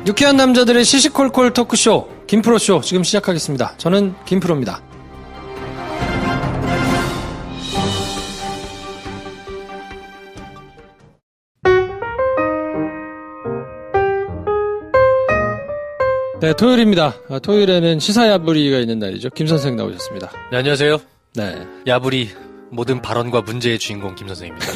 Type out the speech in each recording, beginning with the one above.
유쾌한 남자들의 시시콜콜 토크쇼 김프로쇼 지금 시작하겠습니다. 저는 김프로입니다. 네, 토요일입니다. 토요일에는 시사야부리가 있는 날이죠. 김 선생 나오셨습니다. 네, 안녕하세요. 네, 야부리 모든 발언과 문제의 주인공 김 선생입니다.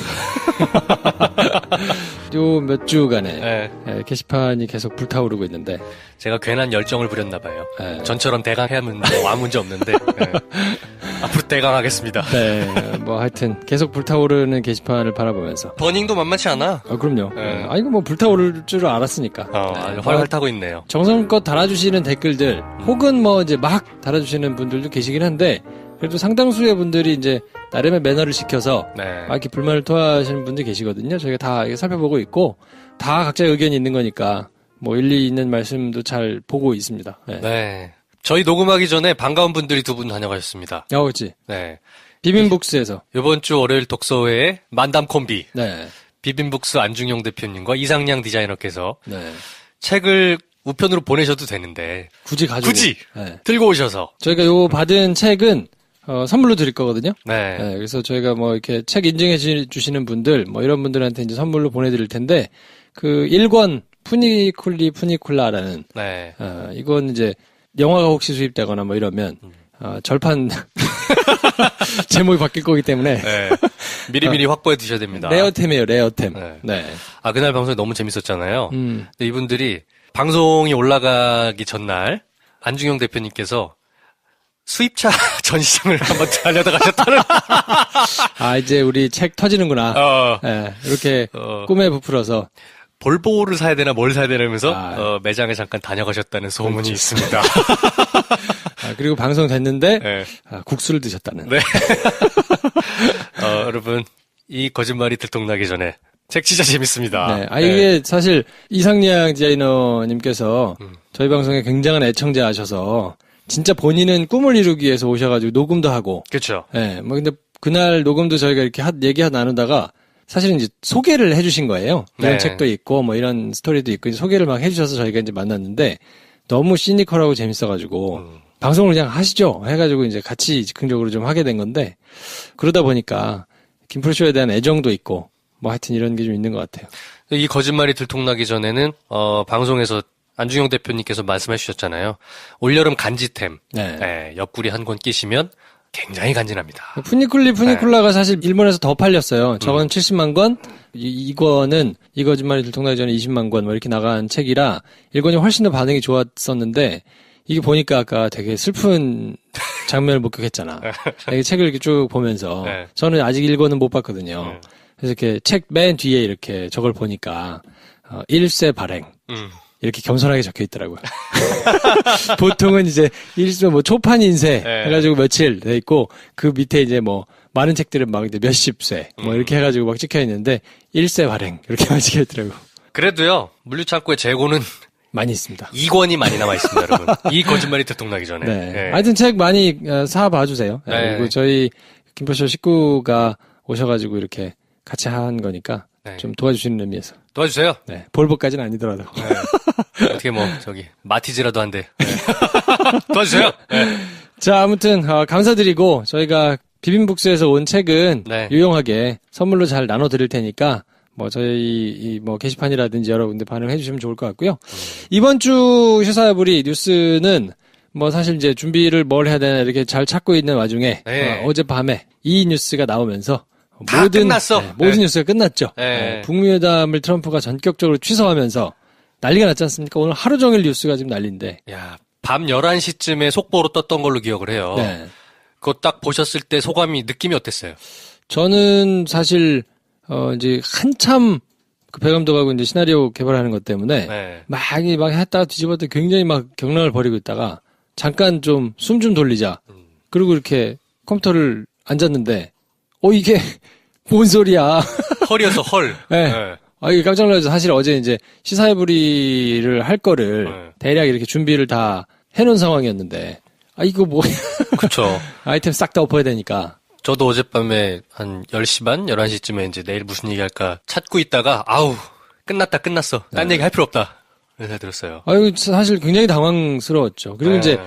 요 몇 주간에 네. 게시판이 계속 불타오르고 있는데 제가 괜한 열정을 부렸나 봐요. 네. 전처럼 대강하면 뭐 아무 문제 없는데 네. 앞으로 대강하겠습니다. 네, 뭐 하여튼 계속 불타오르는 게시판을 바라보면서 버닝도 만만치 않아. 그럼요. 네. 이거 뭐 불타오를 줄 알았으니까. 아주 활활 타고 있네요. 정성껏 달아주시는 댓글들 혹은 뭐 이제 막 달아주시는 분들도 계시긴 한데 그래도 상당수의 분들이 이제 나름의 매너를 지켜서 네. 이렇게 불만을 토하시는 분들이 계시거든요. 저희가 다 이렇게 살펴보고 있고 다 각자의 의견이 있는 거니까 뭐 일리 있는 말씀도 잘 보고 있습니다. 네. 네. 저희 녹음하기 전에 반가운 분들이 두 분 다녀가셨습니다. 그렇지. 네. 비빔북스에서 이번 주 월요일 독서회에 만담 콤비. 네. 비빔북스 안중용 대표님과 이상량 디자이너께서 네. 책을 우편으로 보내셔도 되는데 굳이 가지고 네. 들고 오셔서 저희가 요 받은 책은 선물로 드릴 거거든요. 네. 네, 그래서 저희가 뭐 이렇게 책 인증해 주시는 분들, 뭐 이런 분들한테 이제 선물로 보내드릴 텐데, 그 1권 푸니쿨라라는, 네. 이건 이제 영화가 혹시 수입되거나 뭐 이러면, 절판, 제목이 바뀔 거기 때문에. 네. 미리미리 확보해 두셔야 됩니다. 레어템이에요, 레어템. 네. 네. 그날 방송이 너무 재밌었잖아요. 근데 이분들이 방송이 올라가기 전날, 안중용 대표님께서 수입차 전시장을 한번 달려다 가셨다는. 이제 우리 책 터지는구나. 네, 이렇게 꿈에 부풀어서. 볼보를 사야 되나 뭘 사야 되나면서 매장에 잠깐 다녀가셨다는 소문이 있습니다. 그리고 방송 됐는데 네. 국수를 드셨다는. 네. 여러분 이 거짓말이 들통나기 전에 책 진짜 재밌습니다. 네. 이게 사실 이상량 디자이너님께서 저희 방송에 굉장한 애청자하셔서 진짜 본인은 꿈을 이루기 위해서 오셔가지고 녹음도 하고. 그렇죠. 네. 뭐 근데 그날 녹음도 저희가 이렇게 얘기 나누다가 사실은 이제 소개를 해주신 거예요. 이런 네. 책도 있고 뭐 이런 스토리도 있고 소개를 막 해주셔서 저희가 이제 만났는데 너무 시니컬하고 재밌어가지고 방송을 그냥 하시죠 해가지고 이제 같이 즉흥적으로 좀 하게 된 건데 그러다 보니까 김프로쇼에 대한 애정도 있고 뭐 하여튼 이런 게 좀 있는 것 같아요. 이 거짓말이 들통나기 전에는 방송에서 안중용 대표님께서 말씀해 주셨잖아요. 올여름 간지템. 네. 네, 옆구리 한 권 끼시면 굉장히 간지납니다. 푸니쿨라가 네. 사실 일본에서 더 팔렸어요. 저건 70만 권, 이거는 이 거짓말이 들통나기 전에 20만 권 뭐 이렇게 나간 책이라 일본이 훨씬 더 반응이 좋았었는데 이게 보니까 아까 되게 슬픈 장면을 목격했잖아. 이 책을 이렇게 쭉 보면서 네. 저는 아직 1권은 못 봤거든요. 그래서 이렇게 책 맨 뒤에 이렇게 저걸 보니까 1세 발행. 이렇게 겸손하게 적혀 있더라고요. 보통은 이제 뭐 초판 인쇄 네. 해가지고 며칠 돼 있고 그 밑에 이제 뭐 많은 책들은 막 이제 몇십 세 뭐 이렇게 해가지고 막 찍혀 있는데 1세 발행 이렇게만 찍혀 있더라고. 그래도요 물류창고에 재고는 많이 있습니다. 2권이 많이 남아 있습니다, 여러분. 이 거짓말이 들통나기 전에. 네. 네. 하여튼 책 많이 사 봐주세요. 네. 그리고 저희 김포쇼 식구가 오셔가지고 이렇게 같이 한 거니까 네. 좀 도와주시는 의미에서. 도와주세요. 네. 볼보까지는 아니더라도. 네. 어떻게 뭐 마티즈라도 한대. 네. 도와주세요. 네. 자, 아무튼 감사드리고 저희가 비빔북스에서 온 책은 네. 유용하게 선물로 잘 나눠드릴 테니까 뭐 저희 뭐 게시판이라든지 여러분들 반응해 주시면 좋을 것 같고요. 이번 주 시사야부리 뉴스는 뭐 사실 이제 준비를 뭘 해야 되나 이렇게 잘 찾고 있는 와중에 네. 어젯밤에 이 뉴스가 나오면서 다 끝났어. 모든 네. 뉴스가 끝났죠. 네. 북미 회담을 트럼프가 전격적으로 취소하면서 난리가 났지 않습니까? 오늘 하루 종일 뉴스가 지금 난리인데. 야, 밤 11시쯤에 속보로 떴던 걸로 기억을 해요. 네. 그거 딱 보셨을 때 느낌이 어땠어요? 저는 사실 이제 한참 그 배 감독하고 이제 시나리오 개발하는 것 때문에 네. 막 했다가 뒤집었다 굉장히 막 경랑을 벌이고 있다가 잠깐 좀 숨 좀 돌리자. 그리고 이렇게 컴퓨터를 앉았는데 이게 뭔 소리야. 헐이어서 헐. 네. 네. 이게 깜짝 놀라서 사실 어제 이제 시사회부리를 할 거를 네. 대략 이렇게 준비를 다 해놓은 상황이었는데 이거 뭐 그쵸. 아이템 싹 다 엎어야 되니까. 저도 어젯밤에 한 10시 반, 11시쯤에 이제 내일 무슨 얘기 할까 찾고 있다가, 끝났어. 딴 얘기 할 필요 없다. 생각이 들었어요. 아유, 사실 굉장히 당황스러웠죠. 그리고 네. 이제,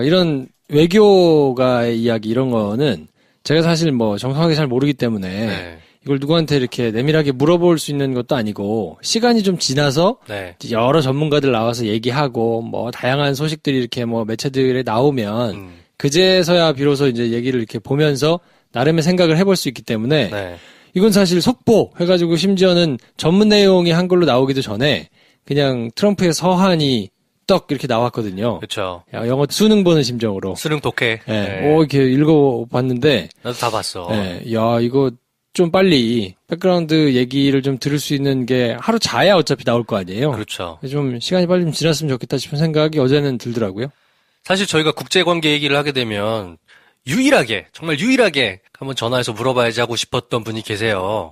이런 외교가의 이야기 이런 거는 제가 사실 뭐 정확하게 잘 모르기 때문에 네. 이걸 누구한테 이렇게 내밀하게 물어볼 수 있는 것도 아니고 시간이 좀 지나서 네. 여러 전문가들 나와서 얘기하고 뭐 다양한 소식들이 이렇게 뭐 매체들에 나오면 그제서야 비로소 이제 얘기를 이렇게 보면서 나름의 생각을 해볼 수 있기 때문에 네. 이건 사실 속보 해가지고 심지어는 전문 내용이 한글로 나오기도 전에 그냥 트럼프의 서한이 떡 이렇게 나왔거든요. 그렇죠. 영어 수능 보는 심정으로. 수능 독해. 예. 네. 이렇게 읽어봤는데. 나도 다 봤어. 예. 야, 이거 좀 빨리 백그라운드 얘기를 좀 들을 수 있는 게 하루 자야 어차피 나올 거 아니에요. 그렇죠. 좀 시간이 빨리 좀 지났으면 좋겠다 싶은 생각이 어제는 들더라고요. 사실 저희가 국제관계 얘기를 하게 되면 정말 유일하게 한번 전화해서 물어봐야지 하고 싶었던 분이 계세요.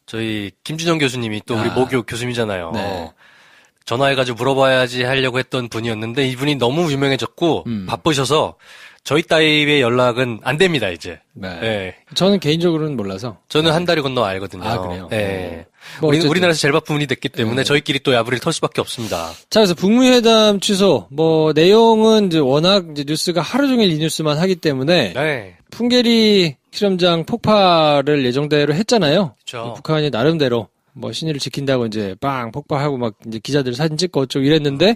저희 김준영 교수님이 또 우리 모교 교수님이잖아요. 네. 전화해가지고 물어봐야지 하려고 했던 분이었는데 이분이 너무 유명해졌고 바쁘셔서 저희 따위의 연락은 안 됩니다, 이제. 네. 네. 저는 개인적으로는 몰라서. 저는 한 달이 건너 알거든요. 아, 그래요? 네. 뭐 우리나라에서 제일 바쁜 분이 됐기 때문에 저희끼리 또 야부리를 털 수밖에 없습니다. 자, 그래서 북미회담 취소, 뭐, 내용은 이제 워낙 이제 뉴스가 하루 종일 이 뉴스만 하기 때문에. 네. 풍계리 실험장 폭발을 예정대로 했잖아요. 그렇죠. 북한이 나름대로 뭐 신의를 지킨다고 이제 빵 폭발하고 막 이제 기자들 사진 찍고 어쩌고 이랬는데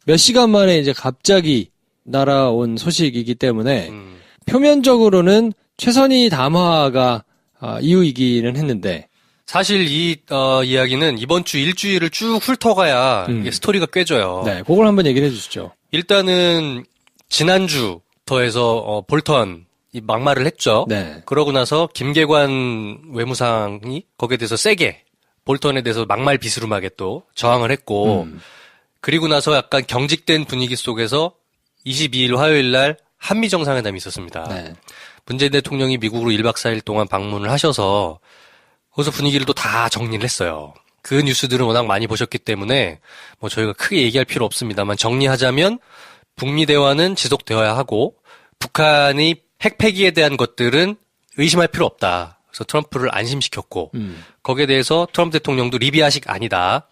몇 시간 만에 이제 갑자기 날아온 소식이기 때문에 표면적으로는 최선희 담화가 이유이기는 했는데 사실 이 이야기는 이번 주 일주일을 쭉 훑어가야 이게 스토리가 꿰져요. 네, 그걸 한번 얘기를 해주시죠. 일단은 지난주부터 해서 볼턴 이 막말을 했죠. 네. 그러고 나서 김계관 외무상이 거기에 대해서 세게 볼턴에 대해서 막말 비스름하게 또 저항을 했고 그리고 나서 약간 경직된 분위기 속에서 22일 화요일 날 한미 정상회담이 있었습니다. 네. 문재인 대통령이 미국으로 1박 4일 동안 방문을 하셔서 거기서 분위기를 또 다 정리를 했어요. 그 뉴스들은 워낙 많이 보셨기 때문에 뭐 저희가 크게 얘기할 필요 없습니다만 정리하자면 북미 대화는 지속되어야 하고 북한이 핵 폐기에 대한 것들은 의심할 필요 없다. 그래서 트럼프를 안심시켰고 거기에 대해서 트럼프 대통령도 리비아식 아니다.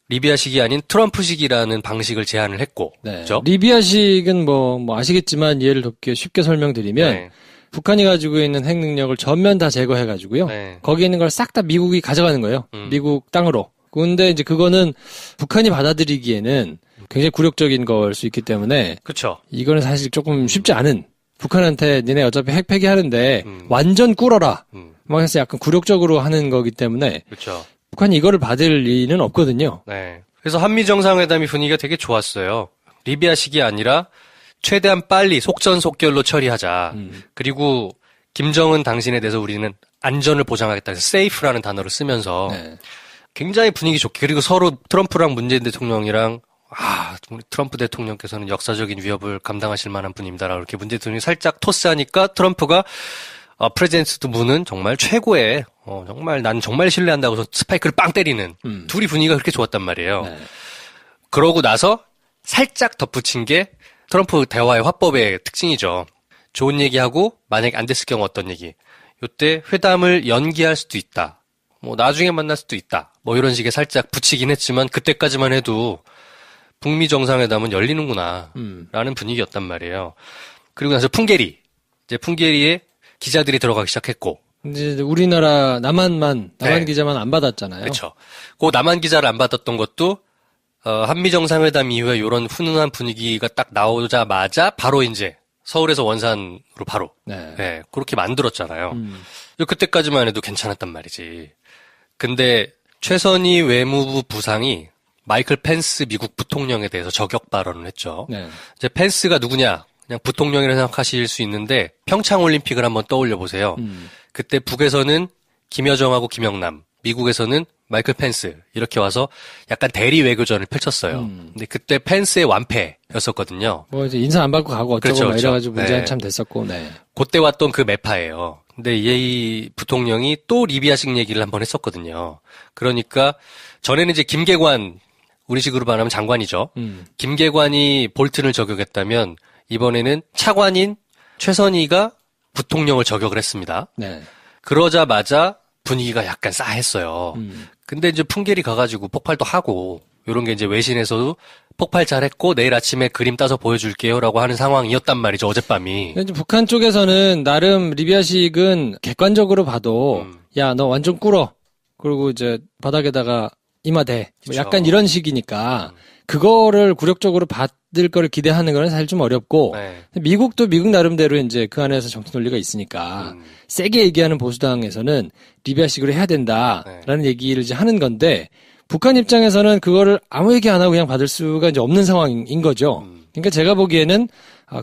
리비아식이 아닌 트럼프식이라는 방식을 제안을 했고, 네. 그렇죠? 리비아식은 뭐 아시겠지만 이해를 돕기 쉽게 설명드리면 네. 북한이 가지고 있는 핵 능력을 전면 다 제거해가지고요. 네. 거기에 있는 걸 싹 다 미국이 가져가는 거예요. 미국 땅으로. 근데 이제 그거는 북한이 받아들이기에는 굉장히 굴욕적인 걸 수 있기 때문에 그렇죠. 이거는 사실 조금 쉽지 않은 북한한테 니네 어차피 핵 폐기하는데 완전 꿇어라. 막 해서 약간 굴욕적으로 하는 거기 때문에 그렇죠. 북한이 이거를 받을 리는 없거든요. 네. 그래서 한미 정상회담이 분위기가 되게 좋았어요. 리비아식이 아니라 최대한 빨리 속전속결로 처리하자. 그리고 김정은 당신에 대해서 우리는 안전을 보장하겠다 해서 safe라는 단어를 쓰면서 네. 굉장히 분위기 좋게 그리고 서로 트럼프랑 문재인 대통령이랑 우리 트럼프 대통령께서는 역사적인 위협을 감당하실 만한 분입니다라고 이렇게 문재인 대통령이 살짝 토스하니까 트럼프가 프레젠스 투 문은 정말 최고의 정말 난 정말 신뢰한다고 해서 스파이크를 빵 때리는 둘이 분위기가 그렇게 좋았단 말이에요. 네. 그러고 나서 살짝 덧붙인 게 트럼프 대화의 화법의 특징이죠. 좋은 얘기하고 만약에 안 됐을 경우 어떤 얘기. 요때 회담을 연기할 수도 있다. 뭐 나중에 만날 수도 있다. 뭐 이런 식의 살짝 붙이긴 했지만 그때까지만 해도 북미 정상회담은 열리는구나 라는 분위기였단 말이에요. 그리고 나서 풍계리. 이제 풍계리에 기자들이 들어가기 시작했고. 이제 우리나라 남한 네. 기자만 안 받았잖아요. 그렇죠. 그 남한 기자를 안 받았던 것도 한미 정상회담 이후에 이런 훈훈한 분위기가 딱 나오자마자 바로 이제 서울에서 원산으로 바로 네. 그렇게 만들었잖아요. 그때까지만 해도 괜찮았단 말이지. 근데 최선희 외무부 부상이 마이클 펜스 미국 부통령에 대해서 저격 발언을 했죠. 네. 이제 펜스가 누구냐? 그냥 부통령이라 생각하실 수 있는데 평창 올림픽을 한번 떠올려 보세요. 그때 북에서는 김여정하고 김영남, 미국에서는 마이클 펜스 이렇게 와서 약간 대리 외교전을 펼쳤어요. 근데 그때 펜스의 완패였었거든요. 뭐 이제 인사 안 받고 가고 어쩌고 그렇죠, 막 그렇죠. 이래가지고 문제 네. 한참 됐었고, 네. 그때 왔던 그 매파예요. 근데 이 부통령이 또 리비아식 얘기를 한번 했었거든요. 그러니까 전에는 이제 김계관 우리식으로 말하면 장관이죠. 김계관이 볼튼을 저격했다면 이번에는 차관인 최선희가 부통령을 저격을 했습니다. 네. 그러자마자 분위기가 약간 싸했어요. 근데 이제 풍계리 가가지고 폭발도 하고 이런 게 이제 외신에서도 폭발 잘했고 내일 아침에 그림 따서 보여줄게요라고 하는 상황이었단 말이죠. 어젯밤이. 이제 북한 쪽에서는 나름 리비아식은 객관적으로 봐도 야, 너 완전 꿇어. 그리고 이제 바닥에다가 이마대. 뭐 약간 이런 식이니까 그거를 굴욕적으로 받을 거를 기대하는 거는 사실 좀 어렵고 네. 미국도 미국 나름대로 이제 그 안에서 정치 논리가 있으니까 세게 얘기하는 보수당에서는 리비아식으로 해야 된다라는 얘기를 이제 하는 건데 북한 입장에서는 그거를 아무 얘기 안 하고 그냥 받을 수가 이제 없는 상황인 거죠. 그러니까 제가 보기에는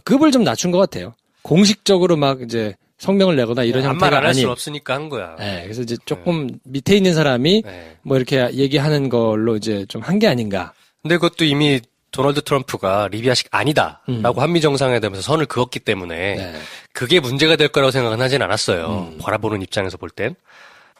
급을 좀 낮춘 것 같아요. 공식적으로 막 이제 성명을 내거나 이런 형태가 아무 말 안 할 아닌. 수는 없으니까 한 거야. 네, 그래서 이제 조금 밑에 있는 사람이 뭐 이렇게 얘기하는 걸로 이제 좀 한 게 아닌가. 근데 그것도 이미 도널드 트럼프가 리비아식 아니다라고 한미 정상회담에서 선을 그었기 때문에 그게 문제가 될 거라고 생각은 하진 않았어요. 바라보는 입장에서 볼 땐.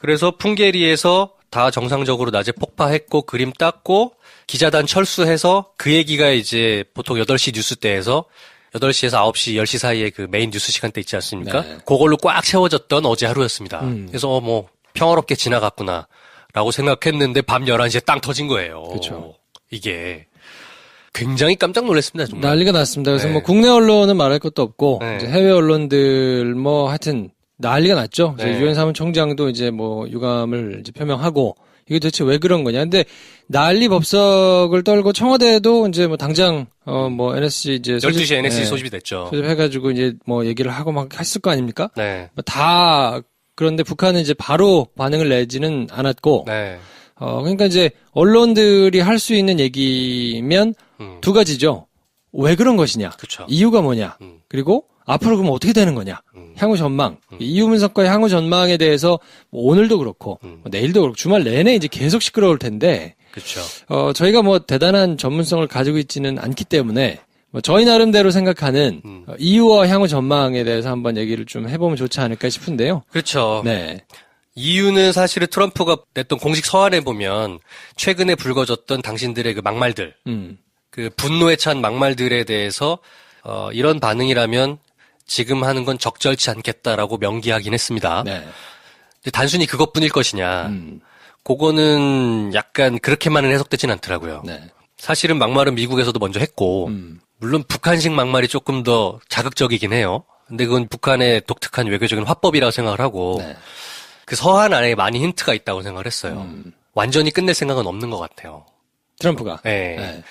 그래서 풍계리에서 다 정상적으로 낮에 폭파했고 그림 땄고 기자단 철수해서 그 얘기가 이제 보통 8시 뉴스 때에서 8시에서 9시, 10시 사이에 그 메인 뉴스 시간대 있지 않습니까? 네. 그걸로 꽉 채워졌던 어제 하루였습니다. 그래서 뭐 평화롭게 지나갔구나 라고 생각했는데 밤 11시에 땅 터진 거예요. 그렇죠. 이게 굉장히 깜짝 놀랐습니다. 정말. 난리가 났습니다. 그래서 네. 뭐 국내 언론은 말할 것도 없고 네. 이제 해외 언론들 뭐 하여튼 난리가 났죠. 네. 유엔 사무총장도 이제 뭐 유감을 이제 표명하고 이게 도대체 왜 그런 거냐. 근데 난리 법석을 떨고 청와대도 이제 뭐 당장 뭐 NSC 이제 12시에 NSC 네, 소집이 됐죠. 소집해가지고 이제 뭐 얘기를 하고 막 했을 거 아닙니까? 네. 뭐다 그런데 북한은 이제 바로 반응을 내지는 않았고 네. 그러니까 이제 언론들이 할 수 있는 얘기면 두 가지죠. 왜 그런 것이냐? 그쵸. 이유가 뭐냐? 그리고 앞으로 그럼 어떻게 되는 거냐? 향후 전망. 이유 분석과의 향후 전망에 대해서 뭐 오늘도 그렇고 뭐 내일도 그렇고 주말 내내 이제 계속 시끄러울 텐데 그렇죠. 저희가 뭐 대단한 전문성을 가지고 있지는 않기 때문에 뭐 저희 나름대로 생각하는 이유와 향후 전망에 대해서 한번 얘기를 좀 해보면 좋지 않을까 싶은데요. 그렇죠. 네. 이유는 사실은 트럼프가 냈던 공식 서한에 보면 최근에 불거졌던 당신들의 그 막말들, 그 분노에 찬 막말들에 대해서 이런 반응이라면 지금 하는 건 적절치 않겠다라고 명기하긴 했습니다. 네. 근데 단순히 그것뿐일 것이냐? 그거는 약간 그렇게만은 해석되진 않더라고요. 네. 사실은 막말은 미국에서도 먼저 했고, 물론 북한식 막말이 조금 더 자극적이긴 해요. 근데 그건 북한의 독특한 외교적인 화법이라고 생각을 하고, 네. 그 서한 안에 많이 힌트가 있다고 생각을 했어요. 완전히 끝낼 생각은 없는 것 같아요. 트럼프가. 네. 네.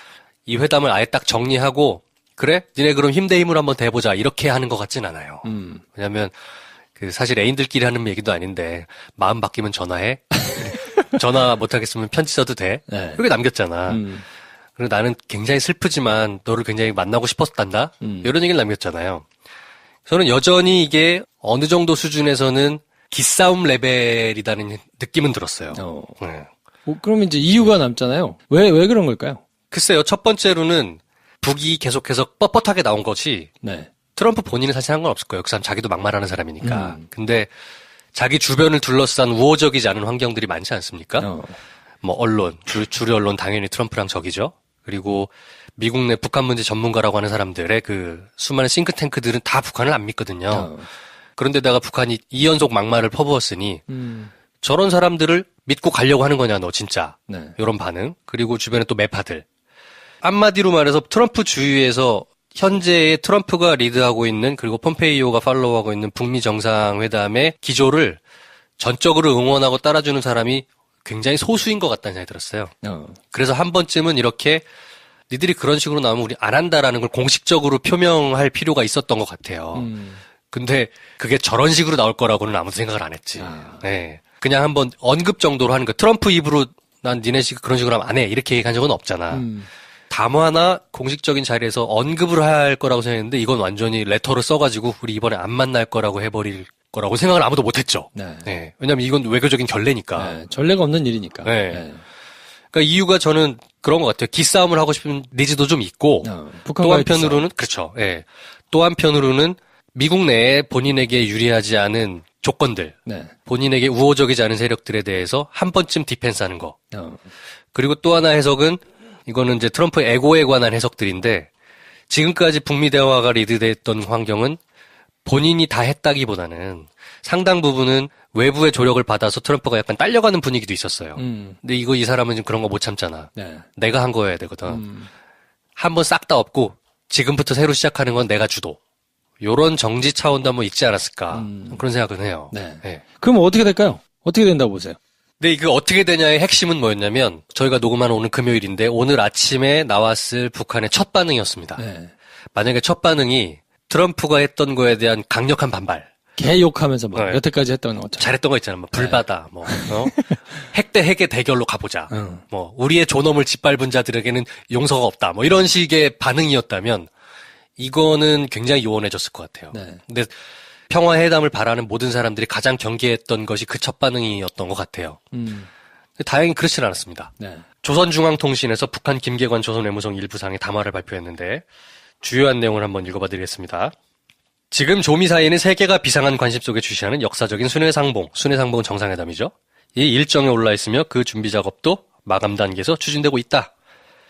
이 회담을 아예 딱 정리하고, 그래? 니네 그럼 힘 대 힘으로 한번 대보자. 이렇게 하는 것 같진 않아요. 왜냐면, 그 사실 애인들끼리 하는 얘기도 아닌데, 마음 바뀌면 전화해? 전화 못하겠으면 편지 써도 돼? 네. 그렇게 남겼잖아. 그리고 나는 굉장히 슬프지만 너를 굉장히 만나고 싶었단다? 이런 얘기를 남겼잖아요. 저는 여전히 이게 어느 정도 수준에서는 기싸움 레벨이라는 느낌은 들었어요. 네. 그럼 이제 이유가 남잖아요. 왜 그런 걸까요? 글쎄요, 첫 번째로는 북이 계속해서 뻣뻣하게 나온 것이 네. 트럼프 본인은 사실 한 건 없을 거예요. 그 사람 자기도 막말하는 사람이니까. 근데 자기 주변을 둘러싼 우호적이지 않은 환경들이 많지 않습니까? 뭐 언론, 주류 언론 당연히 트럼프랑 적이죠. 그리고 미국 내 북한 문제 전문가라고 하는 사람들의 그 수많은 싱크탱크들은 다 북한을 안 믿거든요. 그런데다가 북한이 2연속 막말을 퍼부었으니 저런 사람들을 믿고 가려고 하는 거냐 너 진짜. 네. 이런 반응. 그리고 주변에 또 매파들. 한마디로 말해서 트럼프 주위에서 현재의 트럼프가 리드하고 있는 그리고 폼페이오가 팔로우하고 있는 북미 정상회담의 기조를 전적으로 응원하고 따라주는 사람이 굉장히 소수인 것 같다는 생각이 들었어요. 그래서 한 번쯤은 이렇게 니들이 그런 식으로 나오면 우리 안 한다라는 걸 공식적으로 표명할 필요가 있었던 것 같아요. 근데 그게 저런 식으로 나올 거라고는 아무도 생각을 안 했지. 네. 그냥 한번 언급 정도로 하는 거. 트럼프 입으로 난 니네 그런 식으로 하면 안 해. 이렇게 얘기한 적은 없잖아. 담화나 공식적인 자리에서 언급을 할 거라고 생각했는데 이건 완전히 레터를 써가지고 우리 이번에 안 만날 거라고 해버릴 거라고 생각을 아무도 못했죠. 네. 네. 왜냐면 이건 외교적인 결례니까. 네. 전례가 없는 일이니까. 네. 네. 그러니까 이유가 저는 그런 것 같아요. 기싸움을 하고 싶은 니즈도 좀 있고 또 한편으로는 그렇죠. 예. 또 한편으로는 미국 내에 본인에게 유리하지 않은 조건들, 네. 본인에게 우호적이지 않은 세력들에 대해서 한 번쯤 디펜스하는 거. 그리고 또 하나 해석은 이거는 이제 트럼프 에고에 관한 해석들인데 지금까지 북미 대화가 리드됐던 환경은 본인이 다 했다기보다는 상당 부분은 외부의 조력을 받아서 트럼프가 약간 딸려가는 분위기도 있었어요. 근데 이 사람은 지금 그런 거 못 참잖아. 네. 내가 한 거여야 되거든. 한번 싹 다 없고 지금부터 새로 시작하는 건 내가 주도. 요런 정지 차원도 한번 있지 않았을까. 그런 생각은 해요. 네. 네. 그럼 어떻게 될까요? 어떻게 된다고 보세요? 근데 이거 어떻게 되냐의 핵심은 뭐였냐면 저희가 녹음하는 오늘 금요일인데 오늘 아침에 나왔을 북한의 첫 반응이었습니다. 네. 만약에 첫 반응이 트럼프가 했던 거에 대한 강력한 반발. 개욕하면서 뭐 네. 여태까지 했던 것처럼. 잘했던 거 있잖아. 뭐 불바다. 뭐 핵 대 핵의 대결로 가보자. 응. 뭐 우리의 존엄을 짓밟은 자들에게는 용서가 없다. 뭐 이런 식의 반응이었다면 이거는 굉장히 요원해졌을 것 같아요. 네. 근데 평화회담을 바라는 모든 사람들이 가장 경계했던 것이 그 첫 반응이었던 것 같아요. 다행히 그렇진 않았습니다. 네. 조선중앙통신에서 북한 김계관 조선외무성 일부상의 담화를 발표했는데 주요한 내용을 한번 읽어봐 드리겠습니다. 지금 조미 사이에는 세계가 비상한 관심 속에 주시하는 역사적인 순회상봉은 정상회담이죠. 이 일정에 올라 있으며 그 준비 작업도 마감 단계에서 추진되고 있다.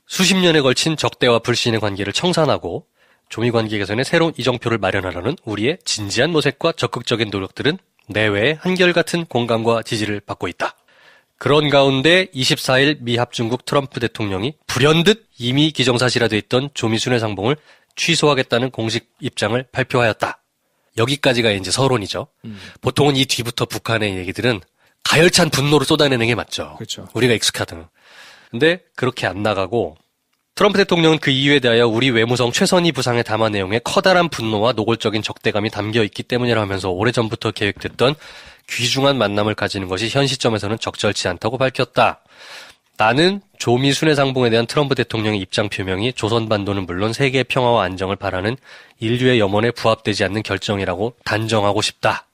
수십 년에 걸친 적대와 불신의 관계를 청산하고 조미 관계 개선에 새로운 이정표를 마련하려는 우리의 진지한 모색과 적극적인 노력들은 내외의 한결같은 공감과 지지를 받고 있다. 그런 가운데 24일 미 합중국 트럼프 대통령이 불현듯 이미 기정사실화돼 있던 조미 순회상봉을 취소하겠다는 공식 입장을 발표하였다. 여기까지가 이제 서론이죠. 보통은 이 뒤부터 북한의 얘기들은 가열찬 분노를 쏟아내는 게 맞죠. 그렇죠. 우리가 익숙하든. 근데 그렇게 안 나가고 트럼프 대통령은 그 이유에 대하여 우리 외무성 최선희 부상의 담화 내용에 커다란 분노와 노골적인 적대감이 담겨 있기 때문이라 하면서 오래전부터 계획됐던 귀중한 만남을 가지는 것이 현 시점에서는 적절치 않다고 밝혔다. 나는 조미 순회상봉에 대한 트럼프 대통령의 입장 표명이 조선반도는 물론 세계의 평화와 안정을 바라는 인류의 염원에 부합되지 않는 결정이라고 단정하고 싶다.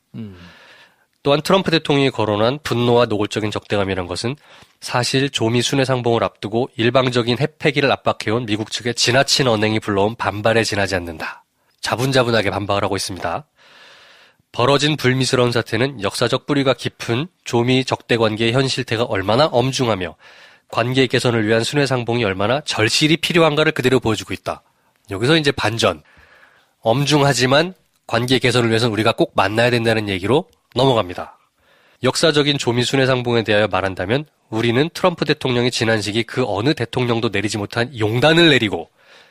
또한 트럼프 대통령이 거론한 분노와 노골적인 적대감이란 것은 사실 조미 순회상봉을 앞두고 일방적인 핵 폐기를 압박해온 미국 측의 지나친 언행이 불러온 반발에 지나지 않는다. 자분자분하게 반박을 하고 있습니다. 벌어진 불미스러운 사태는 역사적 뿌리가 깊은 조미 적대 관계의 현 실태가 얼마나 엄중하며 관계 개선을 위한 순회상봉이 얼마나 절실히 필요한가를 그대로 보여주고 있다. 여기서 이제 반전. 엄중하지만 관계 개선을 위해서는 우리가 꼭 만나야 된다는 얘기로 넘어갑니다. 역사적인 조미 순회상봉에 대하여 말한다면 우리는 트럼프 대통령이 지난 시기 그 어느 대통령도 내리지 못한 용단을 내리고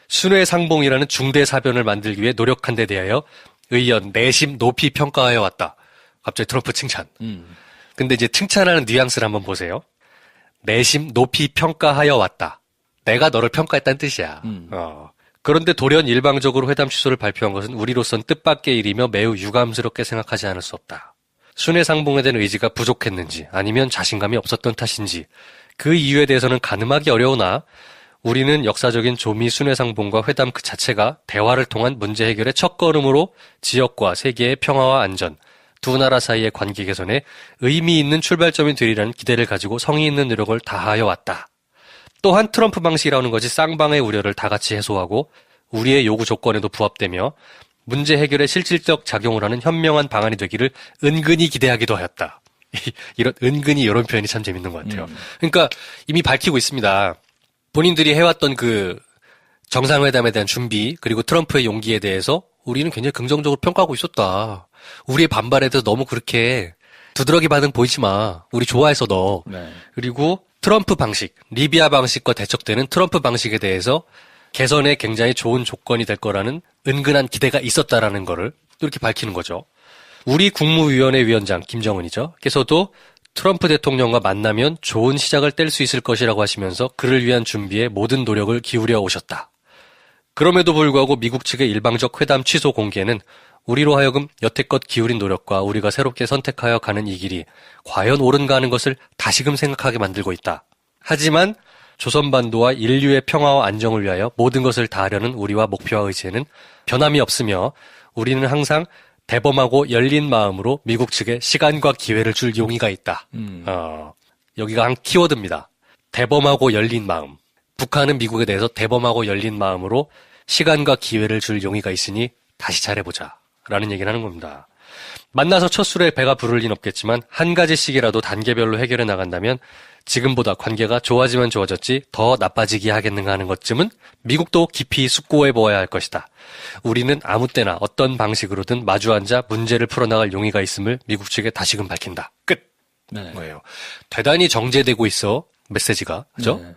순회상봉이라는 중대 사변을 만들기 위해 노력한 데 대하여 의연, 내심 높이 평가하여 왔다. 갑자기 트럼프 칭찬. 근데 이제 칭찬하는 뉘앙스를 한번 보세요. 내심 높이 평가하여 왔다. 내가 너를 평가했다는 뜻이야. 그런데 돌연 일방적으로 회담 취소를 발표한 것은 우리로선 뜻밖의 일이며 매우 유감스럽게 생각하지 않을 수 없다. 순회상봉에 대한 의지가 부족했는지 아니면 자신감이 없었던 탓인지 그 이유에 대해서는 가늠하기 어려우나 우리는 역사적인 조미 순회상봉과 회담 그 자체가 대화를 통한 문제 해결의 첫걸음으로 지역과 세계의 평화와 안전, 두 나라 사이의 관계 개선에 의미 있는 출발점이 되리라는 기대를 가지고 성의 있는 노력을 다하여 왔다. 또한 트럼프 방식이라는 것이 쌍방의 우려를 다 같이 해소하고 우리의 요구 조건에도 부합되며 문제 해결에 실질적 작용을 하는 현명한 방안이 되기를 은근히 기대하기도 하였다. 은근히 이런 표현이 참 재밌는 것 같아요. 그러니까 이미 밝히고 있습니다. 본인들이 해왔던 그 정상회담에 대한 준비 그리고 트럼프의 용기에 대해서 우리는 굉장히 긍정적으로 평가하고 있었다. 우리의 반발에 대해서 너무 그렇게 두드러기 반응 보이지 마. 우리 좋아해서 너. 네. 그리고 트럼프 방식, 리비아 방식과 대척되는 트럼프 방식에 대해서 개선에 굉장히 좋은 조건이 될 거라는 은근한 기대가 있었다라는 거를 또 이렇게 밝히는 거죠. 우리 국무위원회 위원장 김정은이죠. 께서도 트럼프 대통령과 만나면 좋은 시작을 뗄 수 있을 것이라고 하시면서 그를 위한 준비에 모든 노력을 기울여 오셨다. 그럼에도 불구하고 미국 측의 일방적 회담 취소 공개는 우리로 하여금 여태껏 기울인 노력과 우리가 새롭게 선택하여 가는 이 길이 과연 옳은가 하는 것을 다시금 생각하게 만들고 있다. 하지만 조선반도와 인류의 평화와 안정을 위하여 모든 것을 다하려는 우리와 목표와 의지에는 변함이 없으며 우리는 항상 대범하고 열린 마음으로 미국 측에 시간과 기회를 줄 용의가 있다. 여기가 한 키워드입니다. 대범하고 열린 마음. 북한은 미국에 대해서 대범하고 열린 마음으로 시간과 기회를 줄 용의가 있으니 다시 잘해보자. 라는 얘기를 하는 겁니다. 만나서 첫 술에 배가 부를 리는 없겠지만 한 가지씩이라도 단계별로 해결해 나간다면 지금보다 관계가 좋아지면 좋아졌지 더 나빠지게 하겠는가 하는 것쯤은 미국도 깊이 숙고해 보아야 할 것이다. 우리는 아무 때나 어떤 방식으로든 마주 앉아 문제를 풀어나갈 용의가 있음을 미국 측에 다시금 밝힌다. 끝. 네. 뭐예요. 대단히 정제되고 있어. 메시지가. 그죠? 네.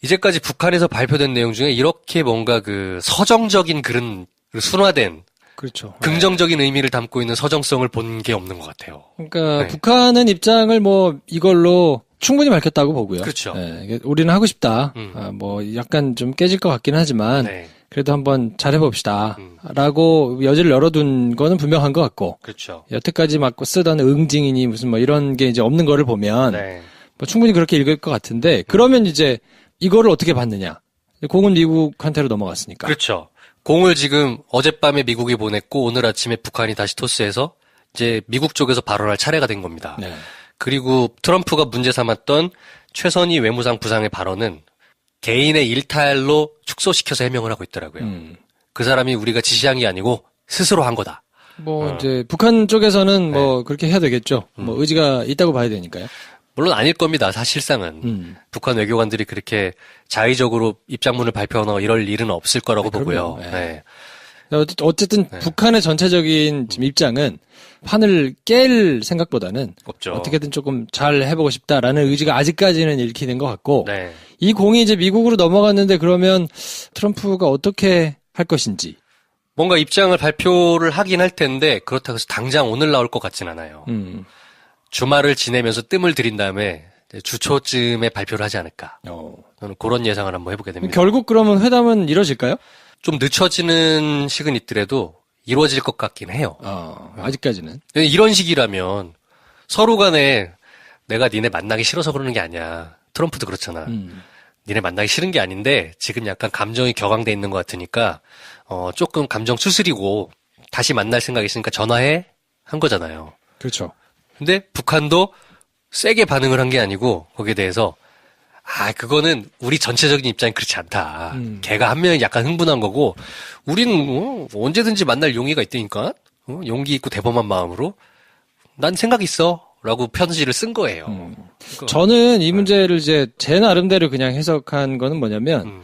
이제까지 북한에서 발표된 내용 중에 이렇게 뭔가 그 서정적인 그런 순화된 그렇죠. 긍정적인 의미를 담고 있는 서정성을 본 게 없는 것 같아요. 그러니까 네. 북한은 입장을 뭐 이걸로 충분히 밝혔다고 보고요. 그렇죠. 네, 우리는 하고 싶다. 뭐 약간 좀 깨질 것 같긴 하지만 네. 그래도 한번 잘해봅시다. 라고 여지를 열어둔 거는 분명한 것 같고 그렇죠. 여태까지 막 쓰던 응징이니 무슨 뭐 이런 게 이제 없는 거를 보면 네. 뭐 충분히 그렇게 읽을 것 같은데 그러면 이제 이거를 어떻게 받느냐. 공은 미국한테로 넘어갔으니까. 그렇죠. 공을 지금 어젯밤에 미국이 보냈고 오늘 아침에 북한이 다시 토스해서 이제 미국 쪽에서 발언할 차례가 된 겁니다. 네. 그리고 트럼프가 문제 삼았던 최선희 외무상 부상의 발언은 개인의 일탈로 축소시켜서 해명을 하고 있더라고요. 그 사람이 우리가 지시한 게 아니고 스스로 한 거다. 뭐 이제 북한 쪽에서는 뭐 그렇게 해야 되겠죠. 뭐 의지가 있다고 봐야 되니까요. 물론 아닐 겁니다. 사실상은. 북한 외교관들이 그렇게 자의적으로 입장문을 발표하거나 이럴 일은 없을 거라고 보고요. 그럼요. 네. 어쨌든 북한의 전체적인 지금 입장은 판을 깰 생각보다는 없죠. 어떻게든 조금 잘 해보고 싶다라는 의지가 아직까지는 읽히는 것 같고 네. 이 공이 이제 미국으로 넘어갔는데 그러면 트럼프가 어떻게 할 것인지. 뭔가 입장을 발표를 하긴 할 텐데 그렇다고 해서 당장 오늘 나올 것 같진 않아요. 주말을 지내면서 뜸을 들인 다음에 주 초쯤에 발표를 하지 않을까. 저는 그런 예상을 한번 해보게 됩니다. 결국 그러면 회담은 이루어질까요? 좀 늦춰지는 식은 있더라도 이루어질 것 같긴 해요. 아직까지는. 이런 식이라면 서로 간에 내가 니네 만나기 싫어서 그러는 게 아니야. 트럼프도 그렇잖아. 니네 만나기 싫은 게 아닌데 지금 약간 감정이 격앙돼 있는 것 같으니까 조금 감정 추스리고 다시 만날 생각이 있으니까 전화해 한 거잖아요. 그렇죠. 근데 북한도 세게 반응을 한 게 아니고 거기에 대해서 그거는 우리 전체적인 입장이 그렇지 않다. 걔가 한 명이 약간 흥분한 거고 우리는 언제든지 만날 용의가 있다니까. 용기 있고 대범한 마음으로 난 생각 있어. 라고 편지를 쓴 거예요. 그러니까. 저는 이 문제를 이제 제 나름대로 그냥 해석한 거는 뭐냐면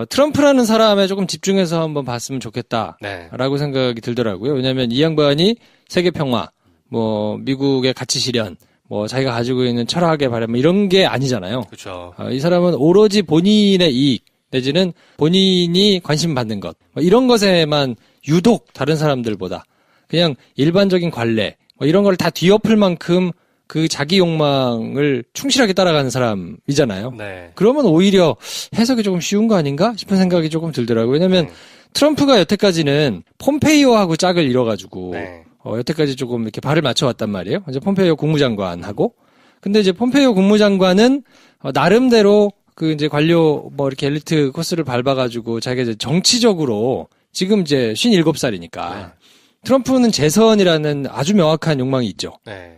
트럼프라는 사람에 조금 집중해서 한번 봤으면 좋겠다라고 네. 생각이 들더라고요. 왜냐하면 이 양반이 세계 평화, 뭐 미국의 가치 실현, 뭐 자기가 가지고 있는 철학의 발현, 뭐 이런 게 아니잖아요. 그렇죠. 이 사람은 오로지 본인의 이익 내지는 본인이 관심 받는 것 이런 것에만 유독 다른 사람들보다 그냥 일반적인 관례 뭐 이런 걸 다 뒤엎을 만큼 그 자기 욕망을 충실하게 따라가는 사람이잖아요. 네. 그러면 오히려 해석이 조금 쉬운 거 아닌가 싶은 생각이 조금 들더라고요. 왜냐하면 트럼프가 여태까지는 폼페이오하고 짝을 이뤄가지고 여태까지 조금 이렇게 발을 맞춰왔단 말이에요. 이제 폼페이오 국무장관하고. 근데 이제 폼페이오 국무장관은 나름대로 그 이제 관료 뭐 이렇게 엘리트 코스를 밟아가지고 자기가 이제 정치적으로 지금 이제 57살이니까 트럼프는 재선이라는 아주 명확한 욕망이 있죠.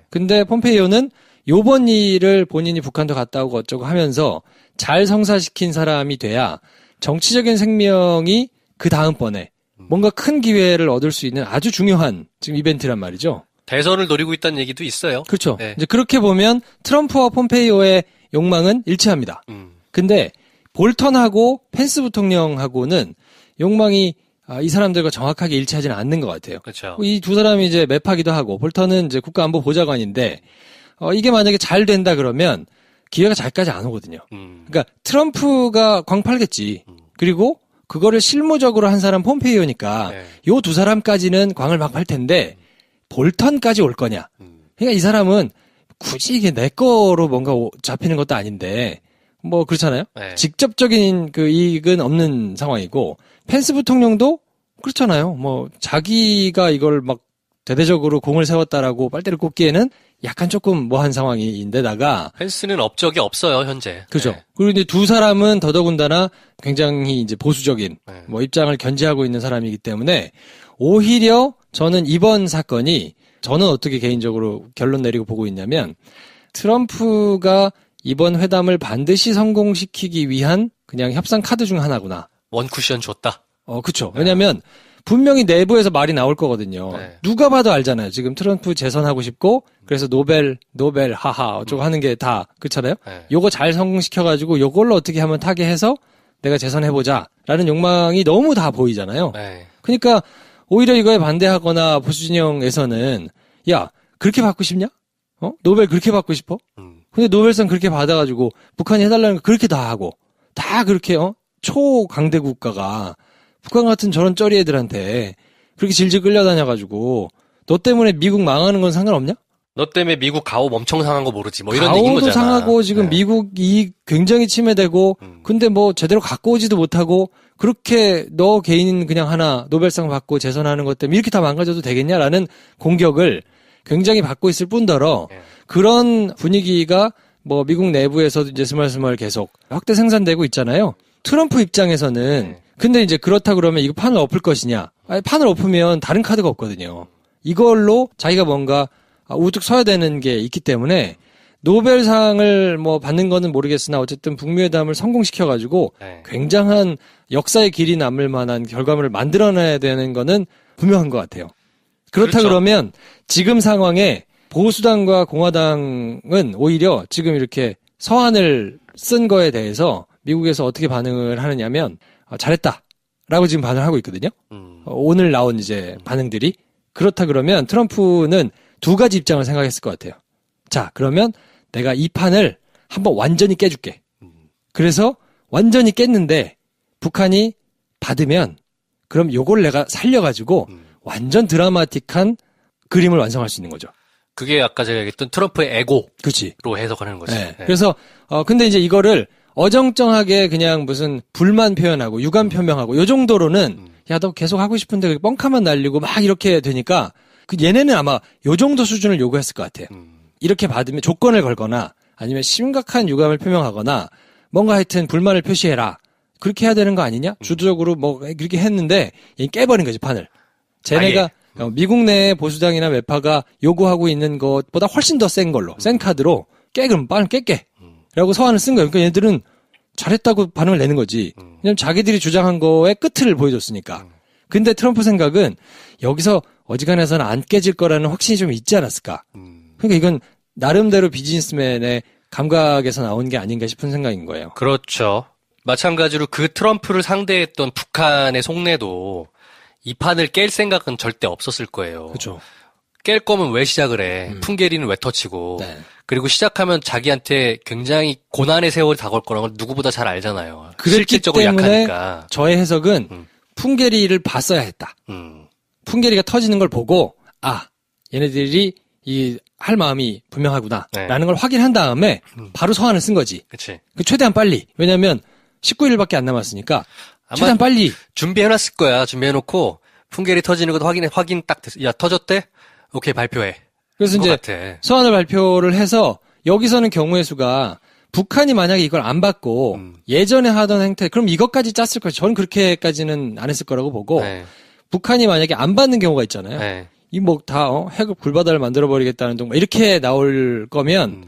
근데 폼페이오는 요번 일을 본인이 북한도 갔다 오고 어쩌고 하면서 잘 성사시킨 사람이 돼야 정치적인 생명이 그 다음번에 뭔가 큰 기회를 얻을 수 있는 아주 중요한 지금 이벤트란 말이죠. 대선을 노리고 있다는 얘기도 있어요. 그렇죠. 네. 이제 그렇게 보면 트럼프와 폼페이오의 욕망은 일치합니다. 근데 볼턴하고 펜스 부통령하고는 욕망이 이 사람들과 정확하게 일치하지는 않는 것 같아요. 그렇죠. 이 두 사람이 이제 맵하기도 하고 볼턴은 이제 국가안보보좌관인데 이게 만약에 잘 된다 그러면 기회가 잘까지 안 오거든요. 그러니까 트럼프가 광팔겠지. 그리고 그거를 실무적으로 한 사람 폼페이오니까 요 두 사람까지는 광을 막 팔 텐데 볼턴까지 올 거냐. 그러니까 이 사람은 굳이 이게 내 거로 뭔가 잡히는 것도 아닌데 뭐 그렇잖아요. 직접적인 그 이익은 없는 상황이고 펜스 부통령도 그렇잖아요. 뭐 자기가 이걸 막 대대적으로 공을 세웠다라고 빨대를 꽂기에는 약간 조금 뭐한 상황인데다가 펜스는 업적이 없어요 현재. 그죠. 그리고 이제 두 사람은 더더군다나 굉장히 이제 보수적인 뭐 입장을 견지하고 있는 사람이기 때문에 오히려 저는 이번 사건이 저는 어떻게 개인적으로 결론 내리고 보고 있냐면 트럼프가 이번 회담을 반드시 성공시키기 위한 그냥 협상 카드 중 하나구나. 원 쿠션 줬다. 그쵸. 왜냐면 분명히 내부에서 말이 나올 거거든요. 네. 누가 봐도 알잖아요. 지금 트럼프 재선하고 싶고 그래서 노벨 하하 어쩌고 하는 게 다 그렇잖아요. 네. 요거 잘 성공시켜가지고 요걸로 어떻게 하면 타개해서 내가 재선해보자라는 욕망이 너무 다 보이잖아요. 네. 그러니까 오히려 이거에 반대하거나 보수 진영에서는 야 그렇게 받고 싶냐? 노벨 그렇게 받고 싶어? 근데 노벨상 그렇게 받아가지고 북한이 해달라는 거 그렇게 다 하고 다 그렇게 초강대 국가가 북한 같은 저런 쩌리 애들한테 그렇게 질질 끌려다녀가지고 너 때문에 미국 망하는 건 상관없냐? 너 때문에 미국 가업 엄청 상한 거 모르지. 뭐 이런 얘기인 거잖아. 가오도 상하고 지금 네. 미국이 굉장히 침해되고 근데 뭐 제대로 갖고 오지도 못하고 그렇게 너 개인 그냥 하나 노벨상 받고 재선하는 것 때문에 이렇게 다 망가져도 되겠냐라는 공격을 굉장히 받고 있을 뿐더러 네. 그런 분위기가 뭐 미국 내부에서도 이제 스멀스멀 계속 확대 생산되고 있잖아요. 트럼프 입장에서는 네. 근데 이제 그렇다 그러면 이거 판을 엎을 것이냐? 아니, 판을 엎으면 다른 카드가 없거든요. 이걸로 자기가 뭔가 우뚝 서야 되는 게 있기 때문에 노벨상을 뭐 받는 거는 모르겠으나 어쨌든 북미회담을 성공시켜가지고 네. 굉장한 역사의 길이 남을 만한 결과물을 만들어내야 되는 거는 분명한 것 같아요. 그렇다 그렇죠. 그러면 지금 상황에 보수당과 공화당은 오히려 지금 이렇게 서한을 쓴 거에 대해서 미국에서 어떻게 반응을 하느냐면 잘했다라고 지금 반응을 하고 있거든요. 오늘 나온 이제 반응들이 그렇다 그러면 트럼프는 두 가지 입장을 생각했을 것 같아요. 자, 그러면 내가 이 판을 한번 완전히 깨줄게. 그래서 완전히 깼는데 북한이 받으면 그럼 요걸 내가 살려가지고 완전 드라마틱한 그림을 완성할 수 있는 거죠. 그게 아까 제가 얘기했던 트럼프의 에고로 그렇지. 해석하는 거지. 네. 네. 그래서 근데 이제 이거를 어정쩡하게 그냥 무슨 불만 표현하고 유감 표명하고 요 정도로는 야 너 계속 하고 싶은데 뻥카만 날리고 막 이렇게 되니까 그 얘네는 아마 요 정도 수준을 요구했을 것 같아요. 이렇게 받으면 조건을 걸거나 아니면 심각한 유감을 표명하거나 뭔가 하여튼 불만을 표시해라. 그렇게 해야 되는 거 아니냐? 주도적으로 뭐 그렇게 했는데 얘 깨버린 거지 판을. 쟤네가 미국 내 보수당이나 매파가 요구하고 있는 것보다 훨씬 더 센 걸로 센 카드로 그럼 빨리 깰게. 라고 서한을 쓴 거예요. 그러니까 얘들은 잘했다고 반응을 내는 거지. 왜냐면 자기들이 주장한 거의 끝을 보여줬으니까. 근데 트럼프 생각은 여기서 어지간해서는 안 깨질 거라는 확신이 좀 있지 않았을까. 그러니까 이건 나름대로 비즈니스맨의 감각에서 나온 게 아닌가 싶은 생각인 거예요. 그렇죠. 마찬가지로 그 트럼프를 상대했던 북한의 속내도 이 판을 깰 생각은 절대 없었을 거예요. 그렇죠. 깰 거면 왜 시작을 해? 풍계리는 왜 터치고? 네. 그리고 시작하면 자기한테 굉장히 고난의 세월이 다가올 거라는 걸 누구보다 잘 알잖아요. 그랬기 실질적으로 때문에 약하니까. 저의 해석은 풍계리를 봤어야 했다. 풍계리가 터지는 걸 보고 얘네들이 할 마음이 분명하구나 네. 라는 걸 확인한 다음에 바로 서한을 쓴 거지. 그치. 최대한 빨리. 왜냐면 19일밖에 안 남았으니까 아마 최대한 빨리. 준비해놨을 거야. 준비해놓고 풍계리 터지는 것도 확인 딱 됐어. 야, 터졌대? 오케이, 발표해. 그래서 이제 같아. 서한을 발표를 해서 여기서는 경우의 수가 북한이 만약에 이걸 안 받고 예전에 하던 행태 그럼 이것까지 짰을 거예요. 저는 그렇게까지는 안 했을 거라고 보고 네. 북한이 만약에 안 받는 경우가 있잖아요. 네. 이 뭐 다 핵을 굴바다를 만들어버리겠다는 동 이렇게 나올 거면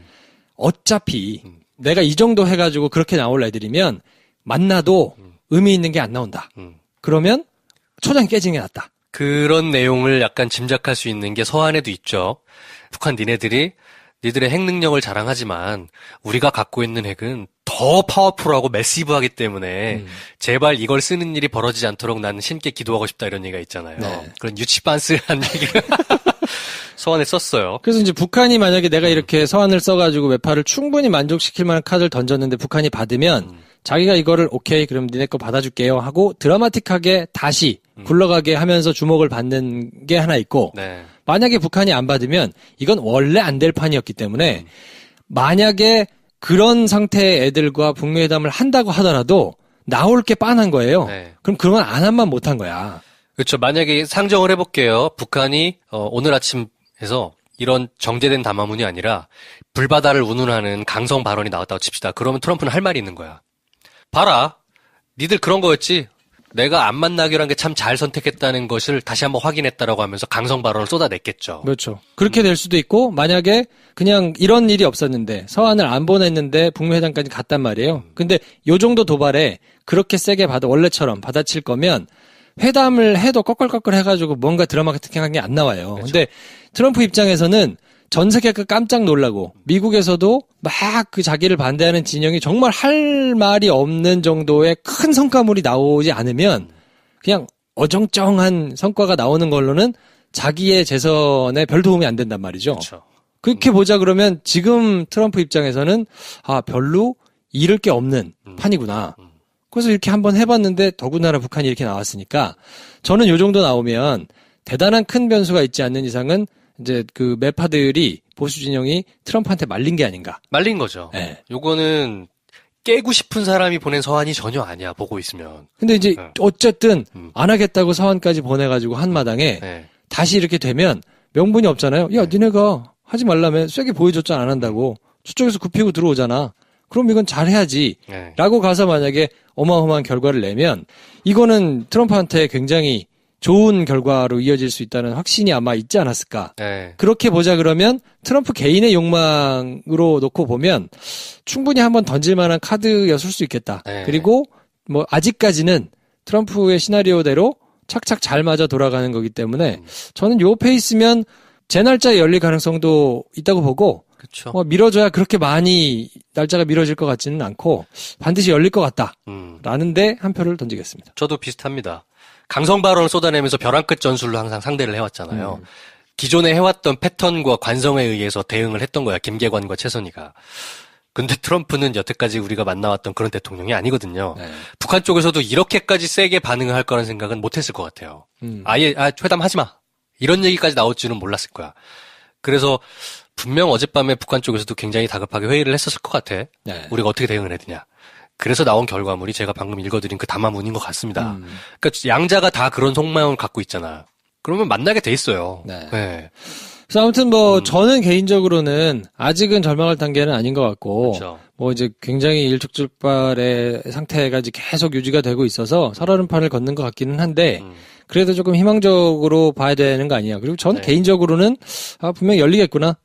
어차피 내가 이 정도 해가지고 그렇게 나올 애들이면 만나도 의미 있는 게 안 나온다. 그러면 초장이 깨지는 게 낫다. 그런 내용을 약간 짐작할 수 있는 게 서한에도 있죠. 북한 니네들의 핵 능력을 자랑하지만 우리가 갖고 있는 핵은 더 파워풀하고 매시브하기 때문에 제발 이걸 쓰는 일이 벌어지지 않도록 나는 신께 기도하고 싶다 이런 얘기가 있잖아요. 네. 그런 유치반스한 얘기를 서한에 썼어요. 그래서 이제 북한이 만약에 내가 이렇게 서한을 써가지고 외파를 충분히 만족시킬 만한 카드를 던졌는데 북한이 받으면 자기가 이거를 오케이 그럼 니네 거 받아줄게요 하고 드라마틱하게 다시 굴러가게 하면서 주목을 받는 게 하나 있고 네. 만약에 북한이 안 받으면 이건 원래 안 될 판이었기 때문에 만약에 그런 상태의 애들과 북미회담을 한다고 하더라도 나올 게 빤한 거예요. 네. 그럼 그런 건 안 한만 못한 거야. 그렇죠. 만약에 상정을 해볼게요. 북한이 오늘 아침에서 이런 정제된 담화문이 아니라 불바다를 운운하는 강성 발언이 나왔다고 칩시다. 그러면 트럼프는 할 말이 있는 거야. 봐라. 니들 그런 거였지. 내가 안 만나기로 한 게 참 잘 선택했다는 것을 다시 한번 확인했다라고 하면서 강성 발언을 쏟아냈겠죠. 그렇죠. 그렇게 될 수도 있고 만약에 그냥 이런 일이 없었는데 서한을 안 보냈는데 북미회담까지 갔단 말이에요. 근데 요 정도 도발에 그렇게 세게 원래처럼 받아칠 거면 회담을 해도 꺼끌꺼끌 해가지고 뭔가 드라마틱한 게 안 나와요. 그렇죠. 근데 트럼프 입장에서는 전 세계가 깜짝 놀라고 미국에서도 막 그 자기를 반대하는 진영이 정말 할 말이 없는 정도의 큰 성과물이 나오지 않으면 그냥 어정쩡한 성과가 나오는 걸로는 자기의 재선에 별 도움이 안 된단 말이죠. 그렇죠. 그렇게 보자 그러면 지금 트럼프 입장에서는 별로 잃을 게 없는 판이구나. 그래서 이렇게 한번 해봤는데 더군다나 북한이 이렇게 나왔으니까 저는 요 정도 나오면 대단한 큰 변수가 있지 않는 이상은 이제 그 매파들이 보수 진영이 트럼프한테 말린 게 아닌가. 말린 거죠. 네. 요거는 깨고 싶은 사람이 보낸 서한이 전혀 아니야, 보고 있으면. 근데 이제 어쨌든 음. 안 하겠다고 서한까지 보내가지고 한마당에 네. 다시 이렇게 되면 명분이 없잖아요. 야, 니네가 하지 말라며 세게 보여줬잖아, 안 한다고. 저쪽에서 굽히고 들어오잖아. 그럼 이건 잘해야지. 네. 라고 가서 만약에 어마어마한 결과를 내면 이거는 트럼프한테 굉장히 좋은 결과로 이어질 수 있다는 확신이 아마 있지 않았을까. 네. 그렇게 보자 그러면 트럼프 개인의 욕망으로 놓고 보면 충분히 한번 던질 만한 카드였을 수 있겠다. 네. 그리고 뭐 아직까지는 트럼프의 시나리오대로 착착 잘 맞아 돌아가는 거기 때문에 저는 요 페이스면 제 날짜에 열릴 가능성도 있다고 보고 그렇죠. 미뤄져야 그렇게 많이 날짜가 미뤄질 것 같지는 않고 반드시 열릴 것 같다. 라는데 한 표를 던지겠습니다. 저도 비슷합니다. 강성 발언을 쏟아내면서 벼랑 끝 전술로 항상 상대를 해왔잖아요. 기존에 해왔던 패턴과 관성에 의해서 대응을 했던 거야. 김계관과 최선희가. 근데 트럼프는 여태까지 우리가 만나왔던 그런 대통령이 아니거든요. 네. 북한 쪽에서도 이렇게까지 세게 반응을 할 거라는 생각은 못했을 것 같아요. 아예 회담하지 마. 이런 얘기까지 나올 줄은 몰랐을 거야. 그래서 분명 어젯밤에 북한 쪽에서도 굉장히 다급하게 회의를 했었을 것 같아. 네. 우리가 어떻게 대응을 해야 되냐. 그래서 나온 결과물이 제가 방금 읽어드린 그 담화문인 것 같습니다. 그러니까 양자가 다 그런 속마음을 갖고 있잖아. 그러면 만나게 돼 있어요. 네. 네. 그래서 아무튼 저는 개인적으로는 아직은 절망할 단계는 아닌 것 같고 그렇죠. 이제 굉장히 일촉즉발의 상태가 이제 계속 유지가 되고 있어서 살얼음판을 걷는 것 같기는 한데 그래도 조금 희망적으로 봐야 되는 거 아니야. 그리고 저는 네. 개인적으로는 분명 열리겠구나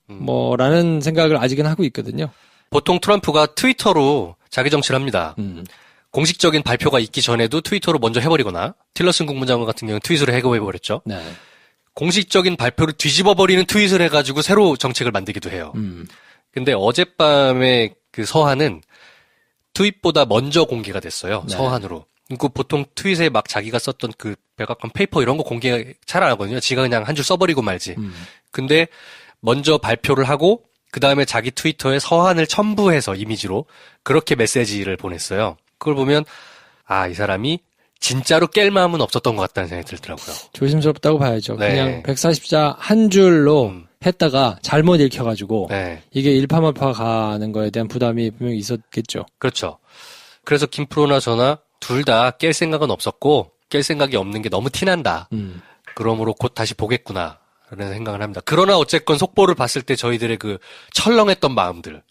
라는 생각을 아직은 하고 있거든요. 보통 트럼프가 트위터로 자기 정치를 합니다. 공식적인 발표가 있기 전에도 트위터로 먼저 해버리거나 틸러슨 국무장관 같은 경우는 트윗으로 해버렸죠. 네. 공식적인 발표를 뒤집어버리는 트윗을 해가지고 새로 정책을 만들기도 해요. 근데 어젯밤에 그 서한은 트윗보다 먼저 공개가 됐어요. 네. 서한으로. 그 보통 트윗에 막 자기가 썼던 그 백악관 페이퍼 이런 거 공개 잘 안 하거든요. 지가 그냥 한 줄 써버리고 말지. 근데 먼저 발표를 하고 그 다음에 자기 트위터에 서한을 첨부해서 이미지로 그렇게 메시지를 보냈어요. 그걸 보면 이 사람이 진짜로 깰 마음은 없었던 것 같다는 생각이 들더라고요. 조심스럽다고 봐야죠. 네. 그냥 140자 한 줄로 했다가 잘못 읽혀가지고 네. 이게 일파만파 가는 거에 대한 부담이 분명히 있었겠죠. 그렇죠. 그래서 김프로나 저나 둘 다 깰 생각은 없었고 깰 생각이 없는 게 너무 티난다. 그러므로 곧 다시 보겠구나 라는 생각을 합니다. 그러나 어쨌건 속보를 봤을 때 저희들의 그 철렁했던 마음들.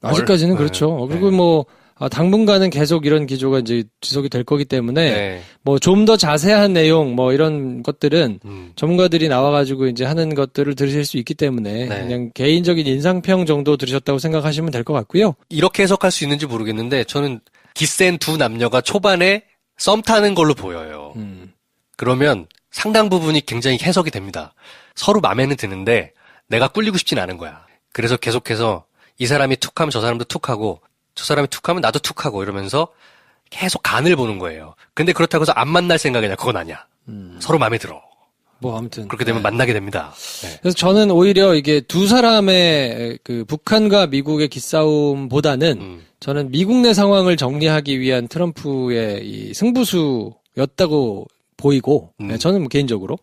아직까지는 그렇죠. 그리고 당분간은 계속 이런 기조가 이제 지속이 될 거기 때문에 네. 좀 더 자세한 내용 이런 것들은 전문가들이 나와가지고 이제 하는 것들을 들으실 수 있기 때문에 네. 그냥 개인적인 인상평 정도 들으셨다고 생각하시면 될 것 같고요. 이렇게 해석할 수 있는지 모르겠는데 저는 기센 두 남녀가 초반에 썸 타는 걸로 보여요. 그러면 상당 부분이 굉장히 해석이 됩니다. 서로 마음에는 드는데 내가 꿀리고 싶진 않은 거야. 그래서 계속해서 이 사람이 툭하면 저 사람도 툭하고 저 사람이 툭하면 나도 툭하고 이러면서 계속 간을 보는 거예요. 근데 그렇다고 해서 안 만날 생각이냐? 그건 아니야. 서로 마음에 들어. 아무튼 그렇게 되면 만나게 됩니다. 네. 그래서 저는 오히려 이게 두 사람의 그 북한과 미국의 기싸움보다는 저는 미국 내 상황을 정리하기 위한 트럼프의 이 승부수였다고 보이고 저는 개인적으로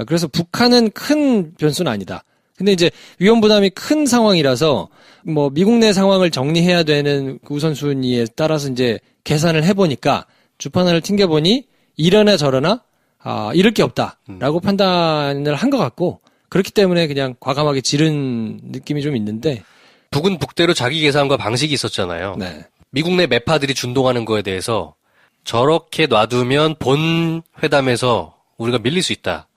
그래서 북한은 큰 변수는 아니다. 근데 이제 위험 부담이 큰 상황이라서 미국 내 상황을 정리해야 되는 그 우선순위에 따라서 이제 계산을 해보니까 주판을 튕겨보니 이러나 저러나 잃을 게 없다라고 판단을 한 것 같고 그렇기 때문에 그냥 과감하게 지른 느낌이 좀 있는데 북은 북대로 자기 계산과 방식이 있었잖아요. 네. 미국 내 매파들이 준동하는 거에 대해서 저렇게 놔두면 본 회담에서 우리가 밀릴 수 있다.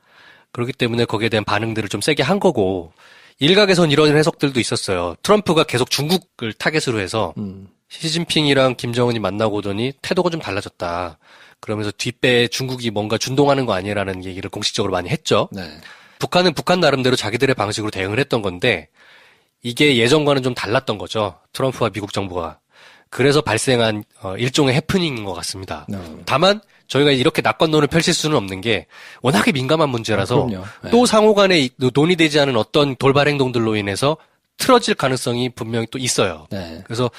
그렇기 때문에 거기에 대한 반응들을 좀 세게 한 거고 일각에선 이런 해석들도 있었어요. 트럼프가 계속 중국을 타겟으로 해서 시진핑이랑 김정은이 만나고 오더니 태도가 좀 달라졌다. 그러면서 뒷배에 중국이 뭔가 준동하는 거 아니라는 얘기를 공식적으로 많이 했죠. 네. 북한은 북한 나름대로 자기들의 방식으로 대응을 했던 건데 이게 예전과는 좀 달랐던 거죠. 트럼프와 미국 정부가. 그래서 발생한 일종의 해프닝인 것 같습니다. 다만 저희가 이렇게 낙관론을 펼칠 수는 없는 게 워낙에 민감한 문제라서 네. 또 상호 간에 논의되지 않은 어떤 돌발 행동들로 인해서 틀어질 가능성이 분명히 또 있어요. 네. 그래서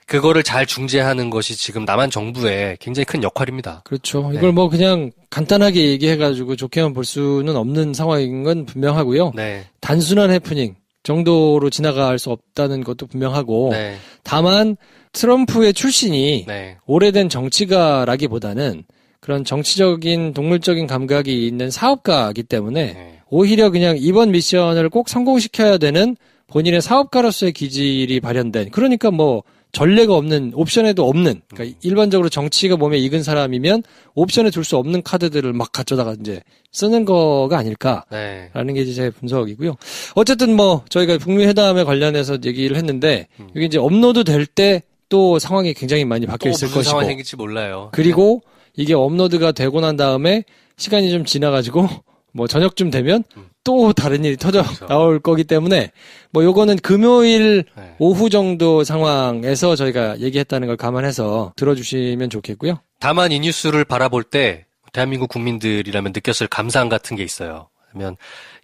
그거를 잘 중재하는 것이 지금 남한 정부의 굉장히 큰 역할입니다. 그렇죠. 네. 이걸 뭐 그냥 간단하게 얘기해가지고 좋게만 볼 수는 없는 상황인 건 분명하고요. 네. 단순한 해프닝 정도로 지나갈 수 없다는 것도 분명하고 네. 다만 트럼프의 출신이 네. 오래된 정치가라기보다는 그런 정치적인 동물적인 감각이 있는 사업가이기 때문에 네. 오히려 그냥 이번 미션을 꼭 성공시켜야 되는 본인의 사업가로서의 기질이 발현된 그러니까 뭐 전례가 없는 옵션에도 없는 그러니까 일반적으로 정치가 몸에 익은 사람이면 옵션에 둘 수 없는 카드들을 막 갖져다가 이제 쓰는 거가 아닐까라는 네. 게 이제 제 분석이고요. 어쨌든 뭐 저희가 북미 회담에 관련해서 얘기를 했는데 이게 이제 업로드 될 때 또 상황이 굉장히 많이 바뀌어 있을 무슨 것이고 상황이 생길지 몰라요. 그리고 이게 업로드가 되고 난 다음에 시간이 좀 지나가지고 뭐 저녁쯤 되면 또 다른 일이 터져 그렇죠. 나올 거기 때문에 뭐 요거는 금요일 네. 오후 정도 상황에서 저희가 얘기했다는 걸 감안해서 들어주시면 좋겠고요. 다만 이 뉴스를 바라볼 때 대한민국 국민들이라면 느꼈을 감상 같은 게 있어요. 그러면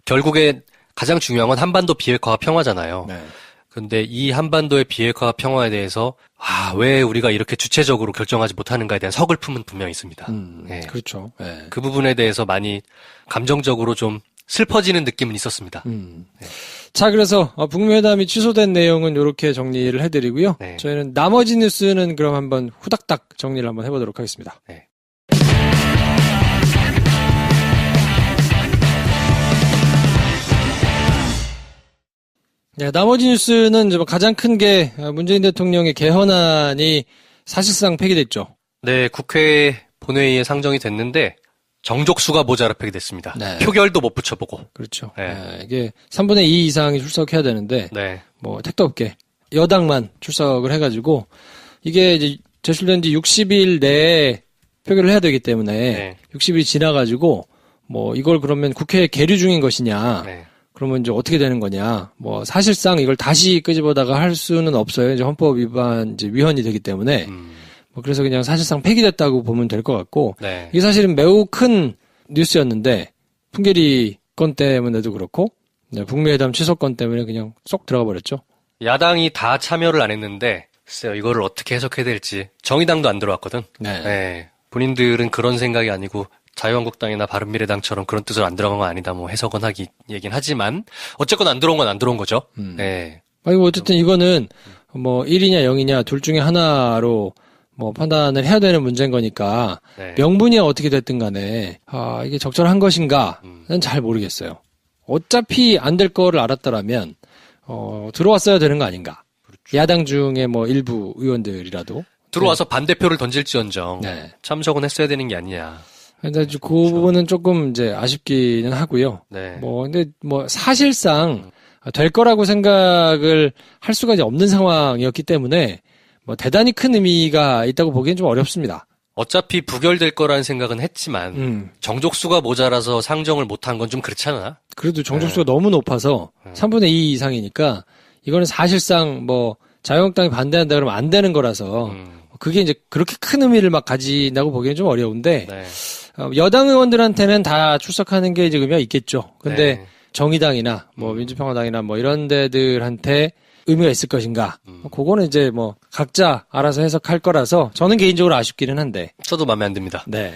결국에 가장 중요한 건 한반도 비핵화와 평화잖아요. 네. 근데 이 한반도의 비핵화와 평화에 대해서 왜 우리가 이렇게 주체적으로 결정하지 못하는가에 대한 서글픔은 분명히 있습니다. 예. 그렇죠. 네. 그 부분에 대해서 많이 감정적으로 좀 슬퍼지는 느낌은 있었습니다. 네. 자, 그래서 북미 회담이 취소된 내용은 이렇게 정리를 해드리고요. 네. 저희는 나머지 뉴스는 그럼 한번 후닥닥 정리를 한번 해보도록 하겠습니다. 네. 네, 나머지 뉴스는 이제 가장 큰 게 문재인 대통령의 개헌안이 사실상 폐기됐죠. 네, 국회 본회의에 상정이 됐는데 정족수가 모자라 폐기됐습니다. 네. 표결도 못 붙여보고. 그렇죠. 네. 이게 3분의 2 이상이 출석해야 되는데 네. 뭐 택도 없게 여당만 출석을 해가지고 이게 이제 제출된 지 60일 내에 표결을 해야 되기 때문에 네. 60일이 지나가지고 뭐 이걸 그러면 국회에 계류 중인 것이냐 네. 그러면 이제 어떻게 되는 거냐 뭐 사실상 이걸 다시 끄집어다가 할 수는 없어요. 이제 헌법 위반 이제 위헌이 되기 때문에 뭐 그래서 그냥 사실상 폐기됐다고 보면 될 것 같고 네. 이게 사실은 매우 큰 뉴스였는데 풍계리 건 때문에도 그렇고 북미 회담 취소 건 때문에 그냥 쏙 들어가 버렸죠. 야당이 다 참여를 안 했는데 글쎄요, 이거를 어떻게 해석해야 될지. 정의당도 안 들어왔거든. 네. 네. 본인들은 그런 생각이 아니고 자유한국당이나 바른미래당처럼 그런 뜻으로 안 들어간 건 아니다. 뭐 해석은 얘긴 하지만 어쨌건 안 들어온 건 안 들어온 거죠. 네. 아니 어쨌든 이거는 뭐 1이냐 0이냐 둘 중에 하나로 뭐 판단을 해야 되는 문제인 거니까 네. 명분이 어떻게 됐든 간에 이게 적절한 것인가는 잘 모르겠어요. 어차피 안 될 거를 알았더라면 들어왔어야 되는 거 아닌가. 그렇죠. 야당 중에 뭐 일부 의원들이라도 들어와서 반대표를 던질지언정 네. 참석은 했어야 되는 게 아니냐. 근데 그 부분은 조금 이제 아쉽기는 하고요. 네. 근데 사실상 될 거라고 생각을 할 수가 이제 없는 상황이었기 때문에 뭐 대단히 큰 의미가 있다고 보기엔 좀 어렵습니다. 어차피 부결될 거라는 생각은 했지만 정족수가 모자라서 상정을 못한 건 좀 그렇잖아. 그래도 정족수가 너무 높아서 3분의 2 이상이니까 이거는 사실상 뭐 자유한국당이 반대한다 그러면 안 되는 거라서 그게 이제 그렇게 큰 의미를 막 가진다고 보기엔 좀 어려운데 네. 여당 의원들한테는 다 출석하는 게 이제 의미가 있겠죠. 근데 네. 정의당이나 뭐 민주평화당이나 뭐 이런 데들한테 의미가 있을 것인가. 그거는 이제 뭐 각자 알아서 해석할 거라서 저는 개인적으로 아쉽기는 한데. 저도 마음에 안 듭니다. 네.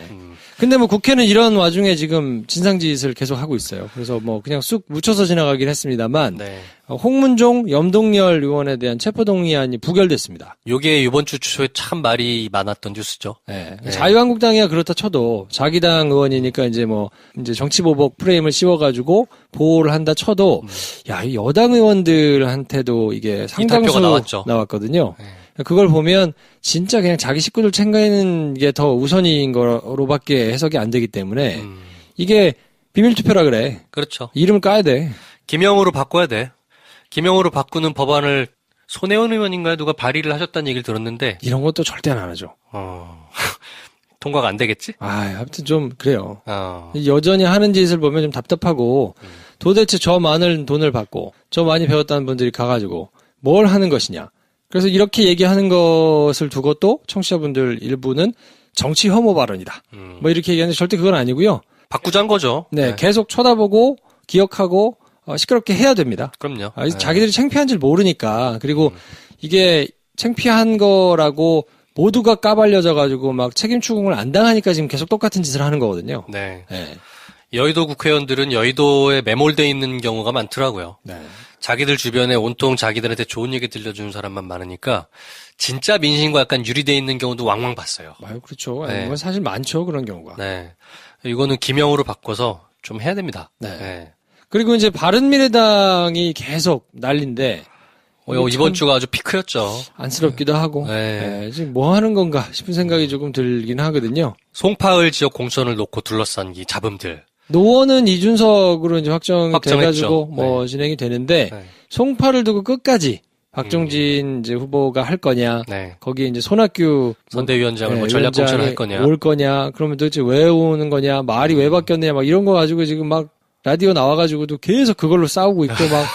근데 뭐 국회는 이런 와중에 지금 진상짓을 계속 하고 있어요. 그래서 뭐 그냥 쑥 묻혀서 지나가긴 했습니다만 네. 홍문종, 염동열 의원에 대한 체포동의안이 부결됐습니다. 요게 이번 주 초에 참 말이 많았던 뉴스죠. 네. 네. 자유한국당이야 그렇다 쳐도 자기 당 의원이니까 이제 정치보복 프레임을 씌워가지고 보호를 한다 쳐도 야, 이 여당 의원들한테도 이게 상당수 나왔죠. 나왔거든요. 네. 그걸 보면 진짜 그냥 자기 식구들 챙기는 게 더 우선인 거로밖에 해석이 안 되기 때문에 이게 비밀투표라 그래. 그렇죠. 이름을 까야 돼. 김영우로 바꿔야 돼. 김영우로 바꾸는 법안을 손혜원 의원인가요? 누가 발의를 하셨다는 얘기를 들었는데 이런 것도 절대 안 하죠. 통과가 안 되겠지? 아무튼 좀 그래요. 어. 여전히 하는 짓을 보면 좀 답답하고 도대체 저 많은 돈을 받고 저 많이 배웠다는 분들이 가가지고 뭘 하는 것이냐. 그래서 이렇게 얘기하는 것을 두고 또 청취자분들 일부는 정치 혐오 발언이다. 뭐 이렇게 얘기하는데 절대 그건 아니고요. 바꾸자는 거죠. 네, 계속 쳐다보고 기억하고 시끄럽게 해야 됩니다. 그럼요. 자기들이 창피한 줄 모르니까. 그리고 이게 창피한 거라고 모두가 까발려져가지고 막 책임 추궁을 안 당하니까 지금 계속 똑같은 짓을 하는 거거든요. 네. 네. 여의도 국회의원들은 여의도에 매몰돼 있는 경우가 많더라고요. 네. 자기들 주변에 온통 자기들한테 좋은 얘기 들려주는 사람만 많으니까 진짜 민심과 약간 유리돼 있는 경우도 왕왕 봤어요. 그렇죠. 네. 뭐 사실 많죠, 그런 경우가. 네. 이거는 기명으로 바꿔서 좀 해야 됩니다. 네. 네. 그리고 이제 바른미래당이 계속 난리인데 이번 주가 아주 피크였죠. 안쓰럽기도 하고 네. 지금 뭐 하는 건가 싶은 생각이 조금 들긴 하거든요. 송파을 지역 공천을 놓고 둘러싼 이 잡음들. 노원은 이준석으로 이제 확정이 확정했죠. 돼가지고 뭐 네. 진행이 되는데 네. 송파를 두고 끝까지 박종진 이제 후보가 할 거냐, 네. 거기에 이제 손학규 선대위원장을 뭐 전략 공천을 할 거냐. 올 거냐, 그러면 도대체 왜 오는 거냐, 말이 왜 바뀌었느냐, 막 이런 거 가지고 지금 막 라디오 나와가지고도 계속 그걸로 싸우고 있고 막,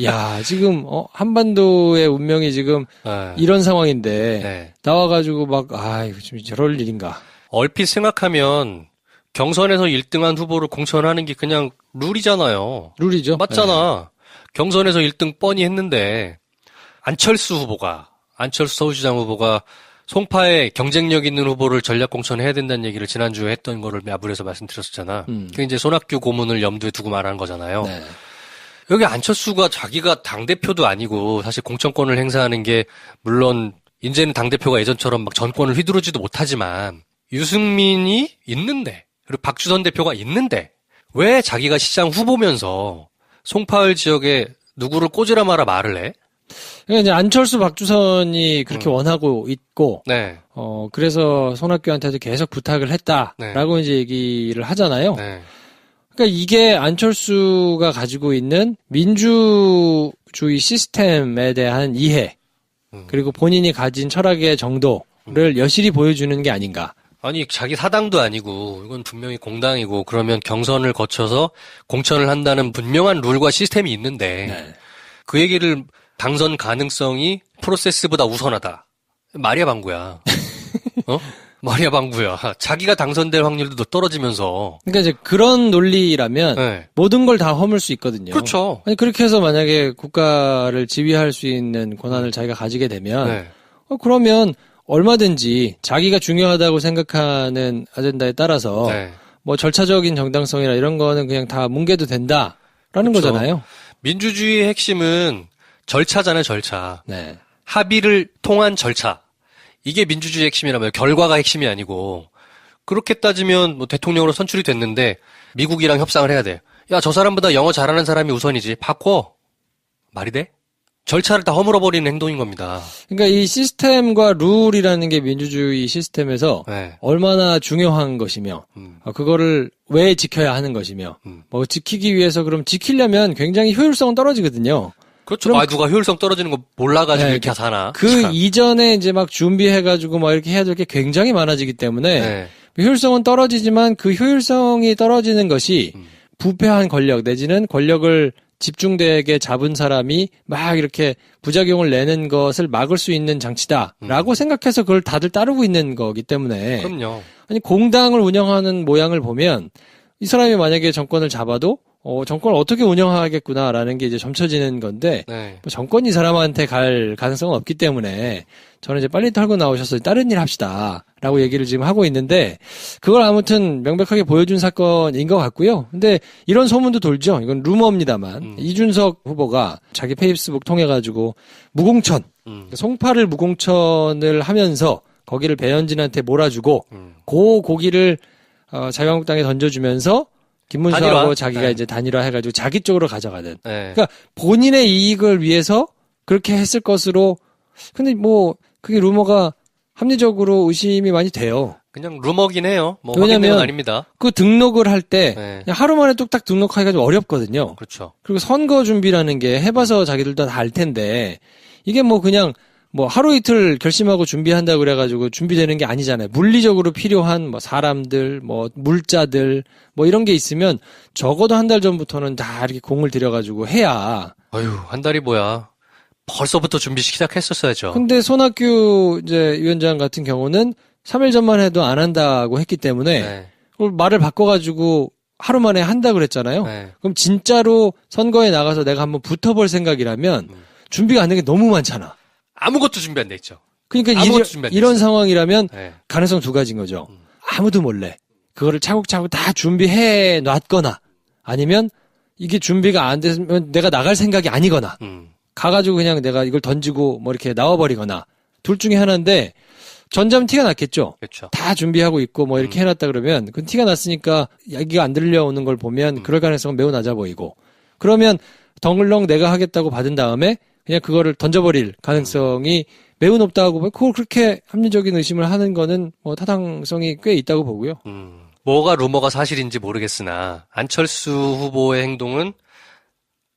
야 지금 한반도의 운명이 지금 네. 이런 상황인데 네. 나와가지고 막 이거 좀 저럴 일인가. 얼핏 생각하면 경선에서 1등한 후보를 공천하는 게 그냥 룰이잖아요. 룰이죠. 맞잖아. 경선에서 1등 뻔히 했는데 안철수 서울시장 후보가 송파에 경쟁력 있는 후보를 전략 공천해야 된다는 얘기를 지난주에 했던 거를 야불에서 말씀드렸었잖아. 그게 이제 손학규 고문을 염두에 두고 말하는 거잖아요. 네. 여기 안철수가 자기가 당대표도 아니고 사실 공천권을 행사하는 게 물론 이제는 당대표가 예전처럼 막 전권을 휘두르지도 못하지만 유승민이 있는데 그리고 박주선 대표가 있는데 왜 자기가 시장 후보면서 송파을 지역에 누구를 꽂으라 마라 말을 해? 그러니까 이제 안철수, 박주선이 그렇게 원하고 있고, 네. 그래서 손학규한테도 계속 부탁을 했다라고 이제 얘기를 하잖아요. 네. 그러니까 이게 안철수가 가지고 있는 민주주의 시스템에 대한 이해, 그리고 본인이 가진 철학의 정도를 여실히 보여주는 게 아닌가. 아니 자기 사당도 아니고 이건 분명히 공당이고 그러면 경선을 거쳐서 공천을 한다는 분명한 룰과 시스템이 있는데 네. 그 얘기를 당선 가능성이 프로세스보다 우선하다. 말이야 방구야. 말이야 방구야. 자기가 당선될 확률도 더 떨어지면서. 그러니까 이제 그런 논리라면 네. 모든 걸 다 허물 수 있거든요. 그렇죠. 아니 그렇게 해서 만약에 국가를 지휘할 수 있는 권한을 자기가 가지게 되면 네. 그러면 얼마든지 자기가 중요하다고 생각하는 아젠다에 따라서 네. 뭐 절차적인 정당성이나 이런 거는 그냥 다 뭉개도 된다라는 그렇죠. 거잖아요. 민주주의의 핵심은 절차잖아요, 절차. 네. 합의를 통한 절차. 이게 민주주의의 핵심이라면 결과가 핵심이 아니고 그렇게 따지면 뭐 대통령으로 선출이 됐는데 미국이랑 협상을 해야 돼. 야, 저 사람보다 영어 잘하는 사람이 우선이지. 바꿔. 말이 돼? 절차를 다 허물어버리는 행동인 겁니다. 그러니까 이 시스템과 룰이라는 게 민주주의 시스템에서 네. 얼마나 중요한 것이며 그거를 왜 지켜야 하는 것이며 뭐 지키기 위해서 그럼 지키려면 굉장히 효율성은 떨어지거든요. 그렇죠. 그럼 누가 효율성 떨어지는 거 몰라가지고 네, 이렇게 사나. 그 참. 이전에 이제 막 준비해가지고 막 이렇게 해야 될 게 굉장히 많아지기 때문에 네. 효율성은 떨어지지만 그 효율성이 떨어지는 것이 부패한 권력 내지는 권력을 집중되게 잡은 사람이 막 이렇게 부작용을 내는 것을 막을 수 있는 장치다라고 생각해서 그걸 다들 따르고 있는 거기 때문에 그럼요. 아니 공당을 운영하는 모양을 보면 이 사람이 만약에 정권을 잡아도 정권을 어떻게 운영하겠구나라는 게 이제 점쳐지는 건데 네. 뭐 정권이 이 사람한테 갈 가능성은 없기 때문에 저는 이제 빨리 털고 나오셔서 다른 일 합시다라고 얘기를 지금 하고 있는데 그걸 아무튼 명백하게 보여준 사건인 것 같고요. 근데 이런 소문도 돌죠. 이건 루머입니다만 이준석 후보가 자기 페이스북 통해 가지고 무공천, 송파를 무공천을 하면서 거기를 배현진한테 몰아주고 그 고기를 자유한국당에 던져주면서 김문수하고 단일화? 자기가 네. 이제 단일화 해가지고 자기 쪽으로 가져가는. 네. 그러니까 본인의 이익을 위해서 그렇게 했을 것으로. 근데 뭐 그게 루머가 합리적으로 의심이 많이 돼요. 그냥 루머긴 해요. 뭐 왜냐면 확인된 건 아닙니다. 그 등록을 할 때 네. 그냥 하루 만에 뚝딱 등록하기가 좀 어렵거든요. 그렇죠. 그리고 선거 준비라는 게 해봐서 자기들도 다 알 텐데 이게 뭐 그냥 뭐 하루 이틀 결심하고 준비한다 그래가지고 준비되는 게 아니잖아요. 물리적으로 필요한 뭐 사람들, 뭐 물자들, 뭐 이런 게 있으면 적어도 한 달 전부터는 다 이렇게 공을 들여가지고 해야. 어휴, 한 달이 뭐야. 벌써부터 준비 시작했었어야죠. 근데 손학규 이제 위원장 같은 경우는 3일 전만 해도 안 한다고 했기 때문에 네. 그걸 말을 바꿔가지고 하루 만에 한다 그랬잖아요. 네. 그럼 진짜로 선거에 나가서 내가 한번 붙어볼 생각이라면 준비가 안 된 게 너무 많잖아. 아무것도 준비 안 돼 있죠. 그러니까 아무것도 준비 안 돼 이런 있어요. 상황이라면 네. 가능성 두 가지인 거죠. 아무도 몰래 그거를 차곡차곡 다 준비해 놨거나 아니면 이게 준비가 안 되면 내가 나갈 생각이 아니거나 가가지고 그냥 내가 이걸 던지고 뭐 이렇게 나와버리거나 둘 중에 하나인데 전자면 티가 났겠죠. 그렇죠. 다 준비하고 있고 뭐 이렇게 해놨다 그러면 그 티가 났으니까 얘기가 안 들려오는 걸 보면 그럴 가능성은 매우 낮아 보이고 그러면 덩글렁 내가 하겠다고 받은 다음에 그냥 그거를 던져버릴 가능성이 매우 높다고 보고 그걸 그렇게 합리적인 의심을 하는 거는 뭐 타당성이 꽤 있다고 보고요. 뭐가 루머가 사실인지 모르겠으나 안철수 후보의 행동은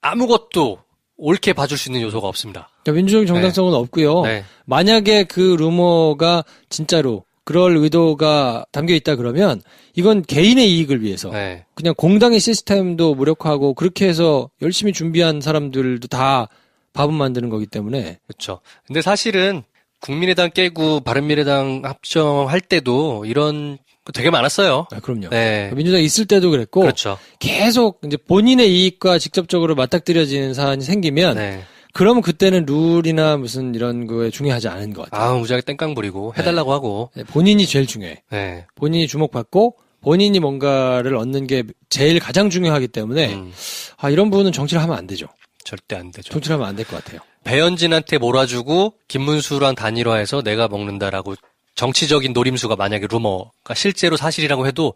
아무것도 옳게 봐줄 수 있는 요소가 없습니다. 그러니까 민주적인 정당성은 없고요. 네. 만약에 그 루머가 진짜로 그럴 의도가 담겨 있다 그러면 이건 개인의 이익을 위해서 네. 그냥 공당의 시스템도 무력화하고 그렇게 해서 열심히 준비한 사람들도 다 밥은 만드는 거기 때문에 그렇죠. 근데 사실은 국민의당 깨고 바른미래당 합정할 때도 이런 거 되게 많았어요. 아, 그럼요. 네. 민주당 있을 때도 그랬고 그렇죠. 계속 이제 본인의 이익과 직접적으로 맞닥뜨려지는 사안이 생기면 네. 그러면 그때는 룰이나 무슨 이런 거에 중요하지 않은 것 같아요. 아, 무지하게 땡깡 부리고 해달라고 하고. 네, 본인이 제일 중요해. 네. 본인이 주목받고 본인이 뭔가를 얻는 게 제일 가장 중요하기 때문에 아, 이런 부분은 정치를 하면 안 되죠. 절대 안 되죠. 정치를 하면 안 될 것 같아요. 배현진한테 몰아주고 김문수랑 단일화해서 내가 먹는다라고 정치적인 노림수가 만약에 루머가 실제로 사실이라고 해도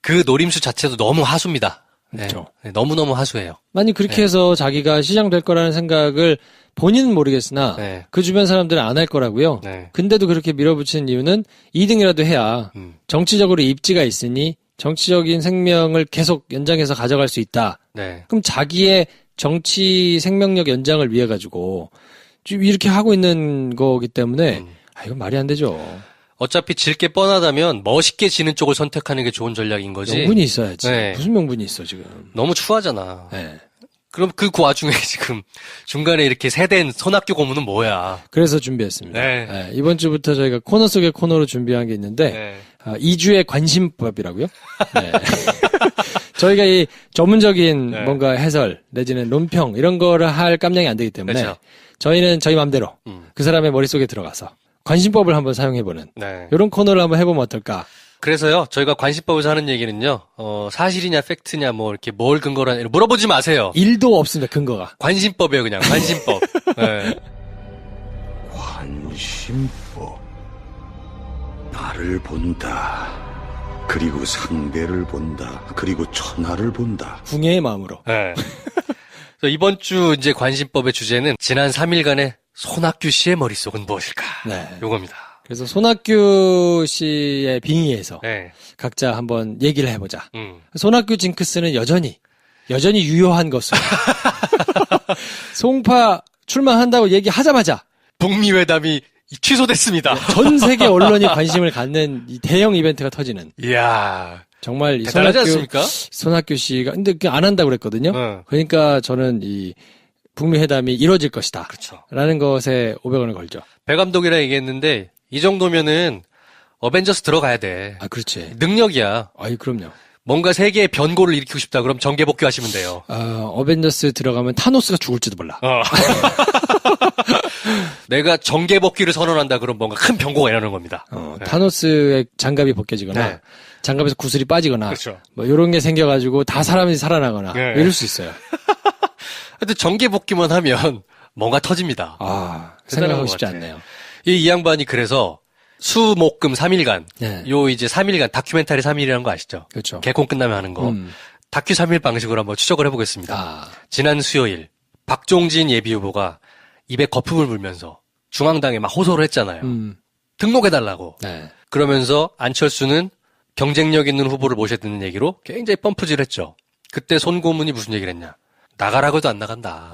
그 노림수 자체도 너무 하수입니다. 네. 그렇죠. 네, 너무너무 하수예요. 만약 그렇게 해서 자기가 시장 될 거라는 생각을 본인은 모르겠으나 네. 그 주변 사람들은 안 할 거라고요. 네. 근데도 그렇게 밀어붙이는 이유는 2등이라도 해야 정치적으로 입지가 있으니 정치적인 생명을 계속 연장해서 가져갈 수 있다. 네. 그럼 자기의 정치 생명력 연장을 위해 가지고 지금 이렇게 하고 있는 거기 때문에 아, 이건 말이 안 되죠. 어차피 질 게 뻔하다면 멋있게 지는 쪽을 선택하는 게 좋은 전략인 거지. 명분이 있어야지. 네. 무슨 명분이 있어 지금. 너무 추하잖아. 네. 그럼 그 와중에 지금 중간에 이렇게 세댄 손학규 고문은 뭐야? 그래서 준비했습니다. 네. 네, 이번 주부터 저희가 코너 속의 코너로 준비한 게 있는데 네. 2주의 관심법이라고요. 네. 저희가 이 전문적인 네. 뭔가 해설 내지는 논평 이런 거를 할 깜냥이 안 되기 때문에 그렇죠. 저희는 저희 맘대로 그 사람의 머릿속에 들어가서 관심법을 한번 사용해보는 네. 이런 코너를 한번 해보면 어떨까. 그래서요, 저희가 관심법에서 하는 얘기는요, 사실이냐, 팩트냐, 뭐, 이렇게 뭘 근거로 하냐, 물어보지 마세요. 1도 없습니다. 근거가. 관심법이에요, 그냥, 관심법. 네. 관심법. 나를 본다. 그리고 상대를 본다. 그리고 천하를 본다. 궁예의 마음으로. 네. 그래서 이번 주 이제 관심법의 주제는 지난 3일간의 손학규 씨의 머릿속은 무엇일까? 네. 요겁니다. 그래서 손학규 씨의 빙의에서 네. 각자 한번 얘기를 해보자. 음. 손학규 징크스는 여전히 유효한 것으로. 송파 출마한다고 얘기하자마자 북미 회담이 취소됐습니다. 전 세계 언론이 관심을 갖는 이 대형 이벤트가 터지는. 이야. 정말 이 대단하지 않습니까? 손학규 씨가 근데 안 한다고 그랬거든요. 그러니까 저는 이 북미 회담이 이루어질 것이다. 그렇죠. 라는 것에 500원을 걸죠. 배 감독이랑 얘기했는데 이 정도면은 어벤져스 들어가야 돼. 아, 그렇지. 능력이야. 아이, 그럼요. 뭔가 세계의 변고를 일으키고 싶다. 그럼 정계 복귀하시면 돼요. 어벤져스 들어가면 타노스가 죽을지도 몰라. 내가 정계 복귀를 선언한다. 그럼 뭔가 큰 변고가 일어나는 겁니다. 네. 타노스의 장갑이 벗겨지거나 네. 장갑에서 구슬이 빠지거나 그렇죠. 뭐 이런 게 생겨가지고 다 사람이 살아나거나 네. 이럴 수 있어요. 하여튼 정계 복귀만 하면 뭔가 터집니다. 생각하고 것 싶지 같아. 않네요. 이 양반이 그래서 수목금 3일간 네. 요 이제 3일간 다큐멘터리 3일이라는 거 아시죠? 그렇죠. 개콘 끝나면 하는 거. 다큐 3일 방식으로 한번 추적을 해보겠습니다. 지난 수요일 박종진 예비후보가 입에 거품을 물면서 중앙당에 막 호소를 했잖아요. 등록해달라고. 네. 그러면서 안철수는 경쟁력 있는 후보를 모셔야 되는 얘기로 굉장히 펌프질했죠. 그때 손고문이 무슨 얘기를 했냐. 나가라고 해도 안 나간다.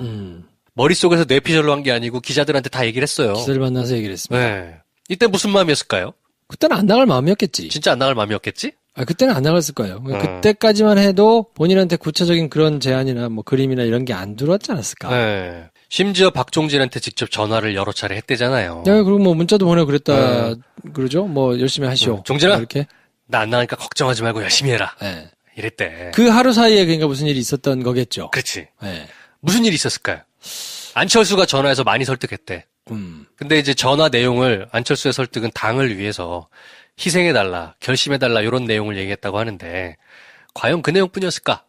머릿속에서 뇌피셜로 한 게 아니고 기자들한테 다 얘기를 했어요. 기자를 만나서 얘기를 했습니다. 네. 이때 무슨 마음이었을까요? 그때는 안 나갈 마음이었겠지. 진짜 안 나갈 마음이었겠지? 그때는 안 나갔을 거예요. 그때까지만 해도 본인한테 구체적인 그런 제안이나 뭐 그림이나 이런 게 안 들어왔지 않았을까. 네. 심지어 박종진한테 직접 전화를 여러 차례 했대잖아요. 네, 그리고 뭐 문자도 보내고 그랬다 그러죠. 뭐 열심히 하시오. 종진아, 뭐 이렇게. 나 안 나가니까 걱정하지 말고 열심히 해라. 네. 이랬대. 그 하루 사이에 그러니까 무슨 일이 있었던 거겠죠. 그렇지. 네. 무슨 일이 있었을까요? 안철수가 전화해서 많이 설득했대. 근데 이제 전화 내용을 안철수의 설득은 당을 위해서 희생해달라, 결심해달라 이런 내용을 얘기했다고 하는데 과연 그 내용뿐이었을까?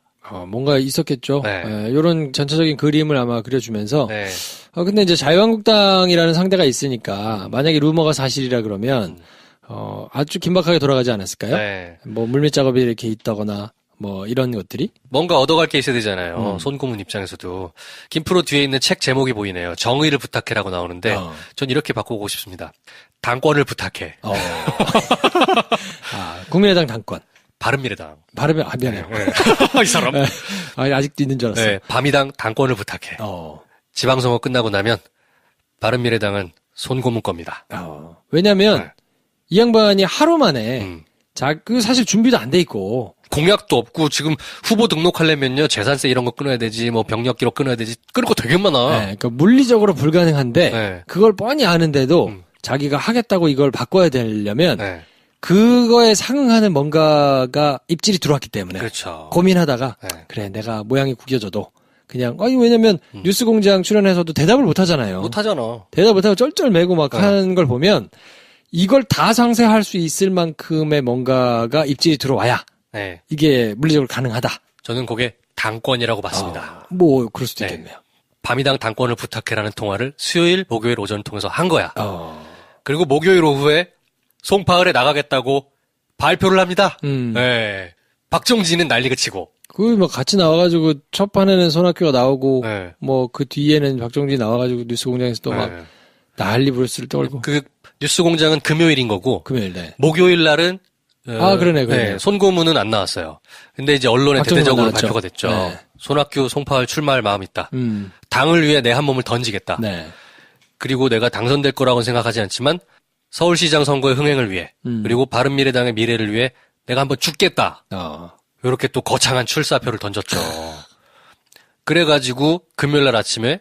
뭔가 있었겠죠. 네. 이런 전체적인 그림을 아마 그려주면서. 네. 근데 이제 자유한국당이라는 상대가 있으니까 만약에 루머가 사실이라 그러면 아주 긴박하게 돌아가지 않았을까요? 네. 뭐 물밑 작업이 이렇게 있다거나 뭐 이런 것들이. 뭔가 얻어갈 게 있어야 되잖아요. 손고문 입장에서도. 김프로 뒤에 있는 책 제목이 보이네요. 정의를 부탁해라고 나오는데 전 이렇게 바꾸고 싶습니다. 당권을 부탁해. 국민의당 당권. 바른미래당. 미안해요. 이 사람. 아직도 있는 줄 알았어요. 네, 바미당 당권을 부탁해. 지방선거 끝나고 나면 바른미래당은 손고문 겁니다. 왜냐면 이 양반이 하루 만에 그 사실 준비도 안 돼 있고 공약도 없고 지금 후보 등록하려면요 재산세 이런 거 끊어야 되지 뭐 병력 기록 끊어야 되지 끊을 거 되게 많아. 네, 그러니까 물리적으로 불가능한데 네. 그걸 뻔히 아는데도 자기가 하겠다고 이걸 바꿔야 되려면 네. 그거에 상응하는 뭔가가 입질이 들어왔기 때문에 그렇죠. 고민하다가 네. 그래 내가 모양이 구겨져도 그냥 왜냐면 뉴스공장 출연해서도 대답을 못 하잖아요. 못하잖아. 대답 못하고 쩔쩔매고 막 하는 걸 보면 이걸 다 상쇄할 수 있을 만큼의 뭔가가 입질이 들어와야 네. 이게 물리적으로 가능하다. 저는 그게 당권이라고 봤습니다. 뭐 그럴 수도 네. 있겠네요. 바미당 당권을 부탁해라는 통화를 수요일, 목요일 오전을 통해서 한 거야. 그리고 목요일 오후에 송파을에 나가겠다고 발표를 합니다. 네. 박정진은 난리가 치고. 뭐 같이 나와가지고 첫 판에는 손학규가 나오고 네. 뭐 그 뒤에는 박정진이 나와가지고 뉴스공장에서 또 막 난리 부르스를 떨고. 그 뉴스공장은 금요일인 거고. 금요일 네. 목요일 날은 그러네. 네, 손고문은 안 나왔어요. 근데 이제 언론에 대대적으로 나왔죠. 발표가 됐죠. 네. 손학규, 송파을 출마할 마음이 있다. 당을 위해 내 한 몸을 던지겠다. 네. 그리고 내가 당선될 거라고는 생각하지 않지만 서울시장 선거의 흥행을 위해 그리고 바른미래당의 미래를 위해 내가 한번 죽겠다. 이렇게 또 거창한 출사표를 던졌죠. 그래가지고 금요일날 아침에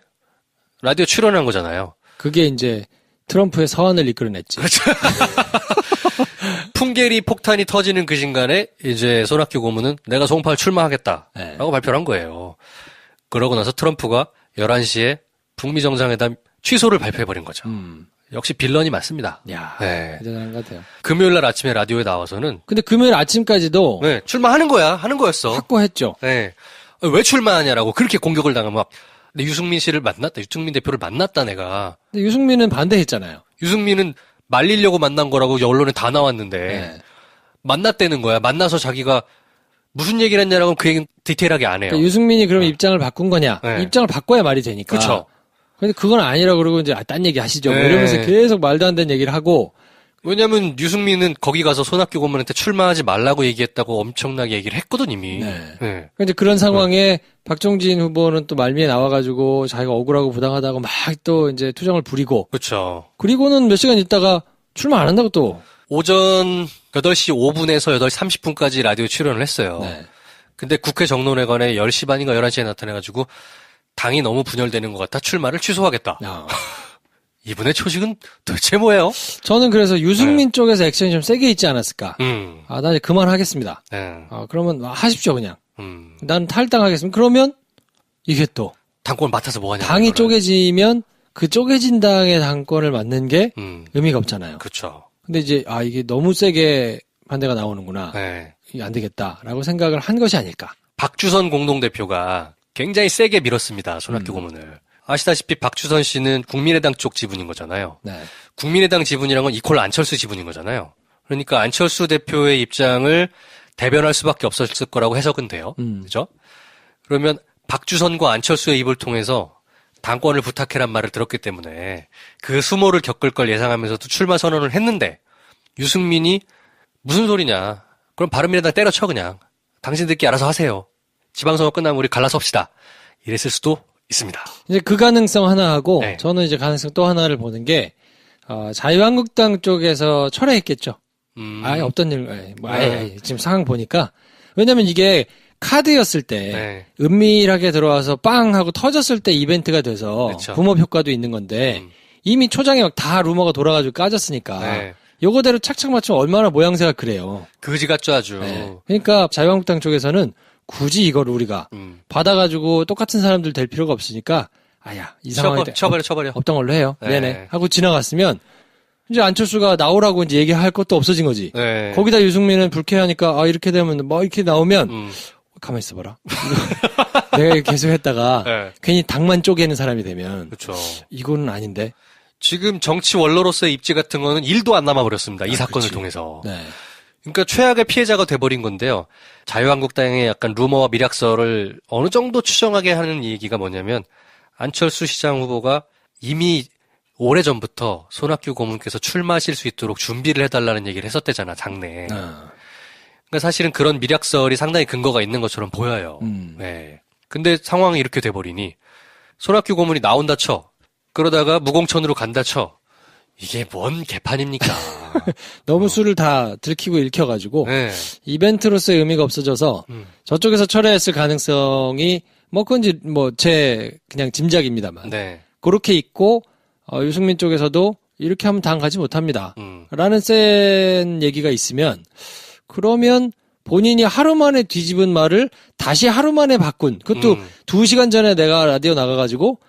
라디오 출연한 거잖아요. 그게 이제 트럼프의 서한을 이끌어냈지. 그렇죠. 풍계리 폭탄이 터지는 그 순간에 이제 손학규 고문은 내가 송파를 출마하겠다라고 네. 발표를 한 거예요. 그러고 나서 트럼프가 11시에 북미 정상회담 취소를 발표해버린 거죠. 역시 빌런이 맞습니다. 야, 네. 대단한 것 같아요. 금요일 날 아침에 라디오에 나와서는 근데 금요일 아침까지도 네, 출마하는 거였어. 확고했죠. 네. 왜 출마하냐라고 그렇게 공격을 당하면 막 근데 유승민 씨를 만났다. 유승민 대표를 만났다 내가. 근데 유승민은 반대했잖아요. 유승민은 말리려고 만난 거라고 언론에 다 나왔는데 네. 만났다는 거야. 만나서 자기가 무슨 얘기를 했냐라고 그 얘기는 디테일하게 안 해요. 그러니까 유승민이 그러면 입장을 바꾼 거냐? 네. 입장을 바꿔야 말이 되니까. 그렇죠. 근데 그건 아니라 그러고 이제 딴 얘기 하시죠. 뭐 네. 이러면서 계속 말도 안 되는 얘기를 하고. 왜냐면 유승민은 거기 가서 손학규 고문한테 출마하지 말라고 얘기했다고 엄청나게 얘기를 했거든 이미. 네. 네. 이제 그런 상황에 박종진 후보는 또 말미에 나와가지고 자기가 억울하고 부당하다고 막 또 이제 투정을 부리고. 그렇죠. 그리고는 몇 시간 있다가 출마 안 한다고 또. 오전 8시 5분에서 8시 30분까지 라디오 출연을 했어요. 네. 근데 국회 정론회관에 10시 반인가 11시에 나타나가지고 당이 너무 분열되는 것 같아 출마를 취소하겠다. 이분의 초식은 도대체 뭐예요? 저는 그래서 유승민 쪽에서 액션이 좀 세게 있지 않았을까. 나 이제 그만하겠습니다. 네. 그러면 하십시오 그냥. 음. 난 탈당하겠습니다. 그러면 이게 또 당권 맡아서 뭐 하냐. 당이 쪼개지면 그 쪼개진 당의 당권을 맡는 게 의미가 없잖아요. 그렇죠. 근데 이제 이게 너무 세게 반대가 나오는구나. 네. 이게 안 되겠다라고 생각을 한 것이 아닐까. 박주선 공동대표가 굉장히 세게 밀었습니다. 손학규 고문을. 아시다시피 박주선 씨는 국민의당 쪽 지분인 거잖아요. 네. 국민의당 지분이란 건 이퀄 안철수 지분인 거잖아요. 그러니까 안철수 대표의 입장을 대변할 수밖에 없었을 거라고 해석은 돼요. 그죠? 그러면 박주선과 안철수의 입을 통해서 당권을 부탁해란 말을 들었기 때문에 그 수모를 겪을 걸 예상하면서도 출마 선언을 했는데 유승민이 무슨 소리냐. 그럼 바른미래당 때려쳐 그냥. 당신들끼리 알아서 하세요. 지방선거 끝나면 우리 갈라서 합시다. 이랬을 수도 있습니다. 이제 그 가능성 하나 하고 네. 저는 이제 가능성 또 하나를 보는 게 자유한국당 쪽에서 철회했겠죠. 아예 없던 일, 아예 지금 상황 보니까 왜냐면 이게 카드였을 때 네. 은밀하게 들어와서 빵 하고 터졌을 때 이벤트가 돼서 그쵸. 붐업 효과도 있는 건데 이미 초장에 막 다 루머가 돌아가지고 까졌으니까 네. 요거대로 착착 맞추면 얼마나 모양새가 그래요. 그지 같죠, 아주. 네. 그러니까 자유한국당 쪽에서는 굳이 이걸 우리가 받아가지고 똑같은 사람들 될 필요가 없으니까 이 상황에 쳐버려. 없던 걸로 해요. 네. 네네 하고 지나갔으면 이제 안철수가 나오라고 이제 얘기할 것도 없어진 거지. 네. 거기다 유승민은 불쾌하니까 이렇게 되면 뭐 이렇게 나오면 가만히 있어봐라. 내가 이렇게 계속 했다가 네. 괜히 당만 쪼개는 사람이 되면 그렇죠. 이거는 아닌데. 지금 정치 원로로서의 입지 같은 거는 1도 안 남아버렸습니다. 이 사건을 그치. 통해서. 네. 그러니까 최악의 피해자가 돼버린 건데요. 자유한국당의 약간 루머와 미락설을 어느 정도 추정하게 하는 얘기가 뭐냐면 안철수 시장 후보가 이미 오래전부터 손학규 고문께서 출마하실 수 있도록 준비를 해달라는 얘기를 했었대잖아, 장내에. 그러니까 사실은 그런 미락설이 상당히 근거가 있는 것처럼 보여요. 네. 근데 상황이 이렇게 돼버리니 손학규 고문이 나온다 쳐. 그러다가 무공천으로 간다 쳐. 이게 뭔 개판입니까? 너무 술을 다 들키고 읽혀가지고 네. 이벤트로서의 의미가 없어져서 저쪽에서 철회했을 가능성이 그건 이제 제 그냥 짐작입니다만 네. 그렇게 있고 유승민 쪽에서도 이렇게 하면 당 가지 못합니다. 라는 센 얘기가 있으면 그러면 본인이 하루 만에 뒤집은 말을 다시 하루 만에 바꾼 그것도 2시간 전에 내가 라디오 나가가지고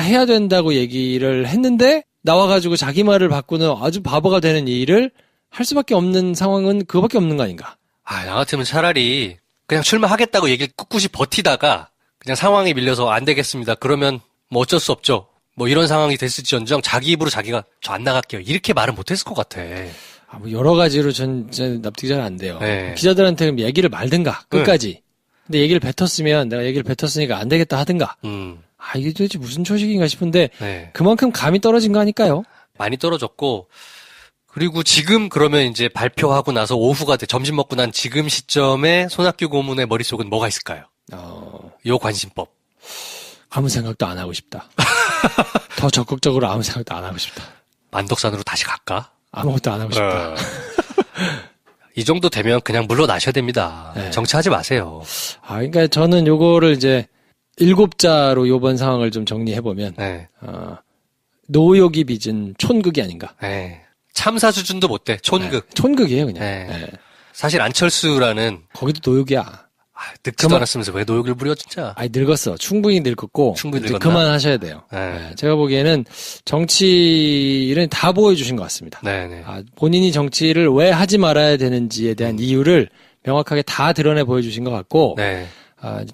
해야 된다고 얘기를 했는데 나와가지고 자기 말을 바꾸는 아주 바보가 되는 일을 할 수밖에 없는 상황은 그거밖에 없는 거 아닌가? 나 같으면 차라리 그냥 출마하겠다고 얘기를 꿋꿋이 버티다가 그냥 상황이 밀려서 안 되겠습니다. 그러면 뭐 어쩔 수 없죠. 뭐 이런 상황이 됐을지언정 자기 입으로 자기가 저 안 나갈게요. 이렇게 말은 못했을 것 같아. 여러 가지로 전 납득이 잘 안 돼요. 네. 기자들한테 얘기를 말든가 끝까지. 근데 얘기를 뱉었으면 내가 얘기를 뱉었으니까 안 되겠다 하든가. 이게 도대체 무슨 초식인가 싶은데 네. 그만큼 감이 떨어진 거 아닐까요? 많이 떨어졌고 그리고 지금 그러면 이제 발표하고 나서 오후가 돼 점심 먹고 난 지금 시점에 손학규 고문의 머릿속은 뭐가 있을까요? 요 관심법. 아무 생각도 안 하고 싶다. 더 적극적으로 아무 생각도 안 하고 싶다. 만덕산으로 다시 갈까? 아무것도 안 하고 싶다. 이 정도 되면 그냥 물러나셔야 됩니다. 네. 정치하지 마세요. 그러니까 저는 요거를 이제 7자로 요번 상황을 좀 정리해보면, 네. 노욕이 빚은 촌극이 아닌가. 네. 참사 수준도 못 돼. 촌극. 네. 촌극이에요, 그냥. 네. 네. 사실 안철수라는 거기도 노욕이야. 늙지도 않았으면서 왜 노욕을 부려 진짜. 늙었어. 충분히 늙었고. 충분히 이제 늙었나? 그만하셔야 돼요. 네. 제가 보기에는 정치를 다 보여주신 것 같습니다. 네네. 본인이 정치를 왜 하지 말아야 되는지에 대한 이유를 명확하게 다 드러내 보여주신 것 같고, 네.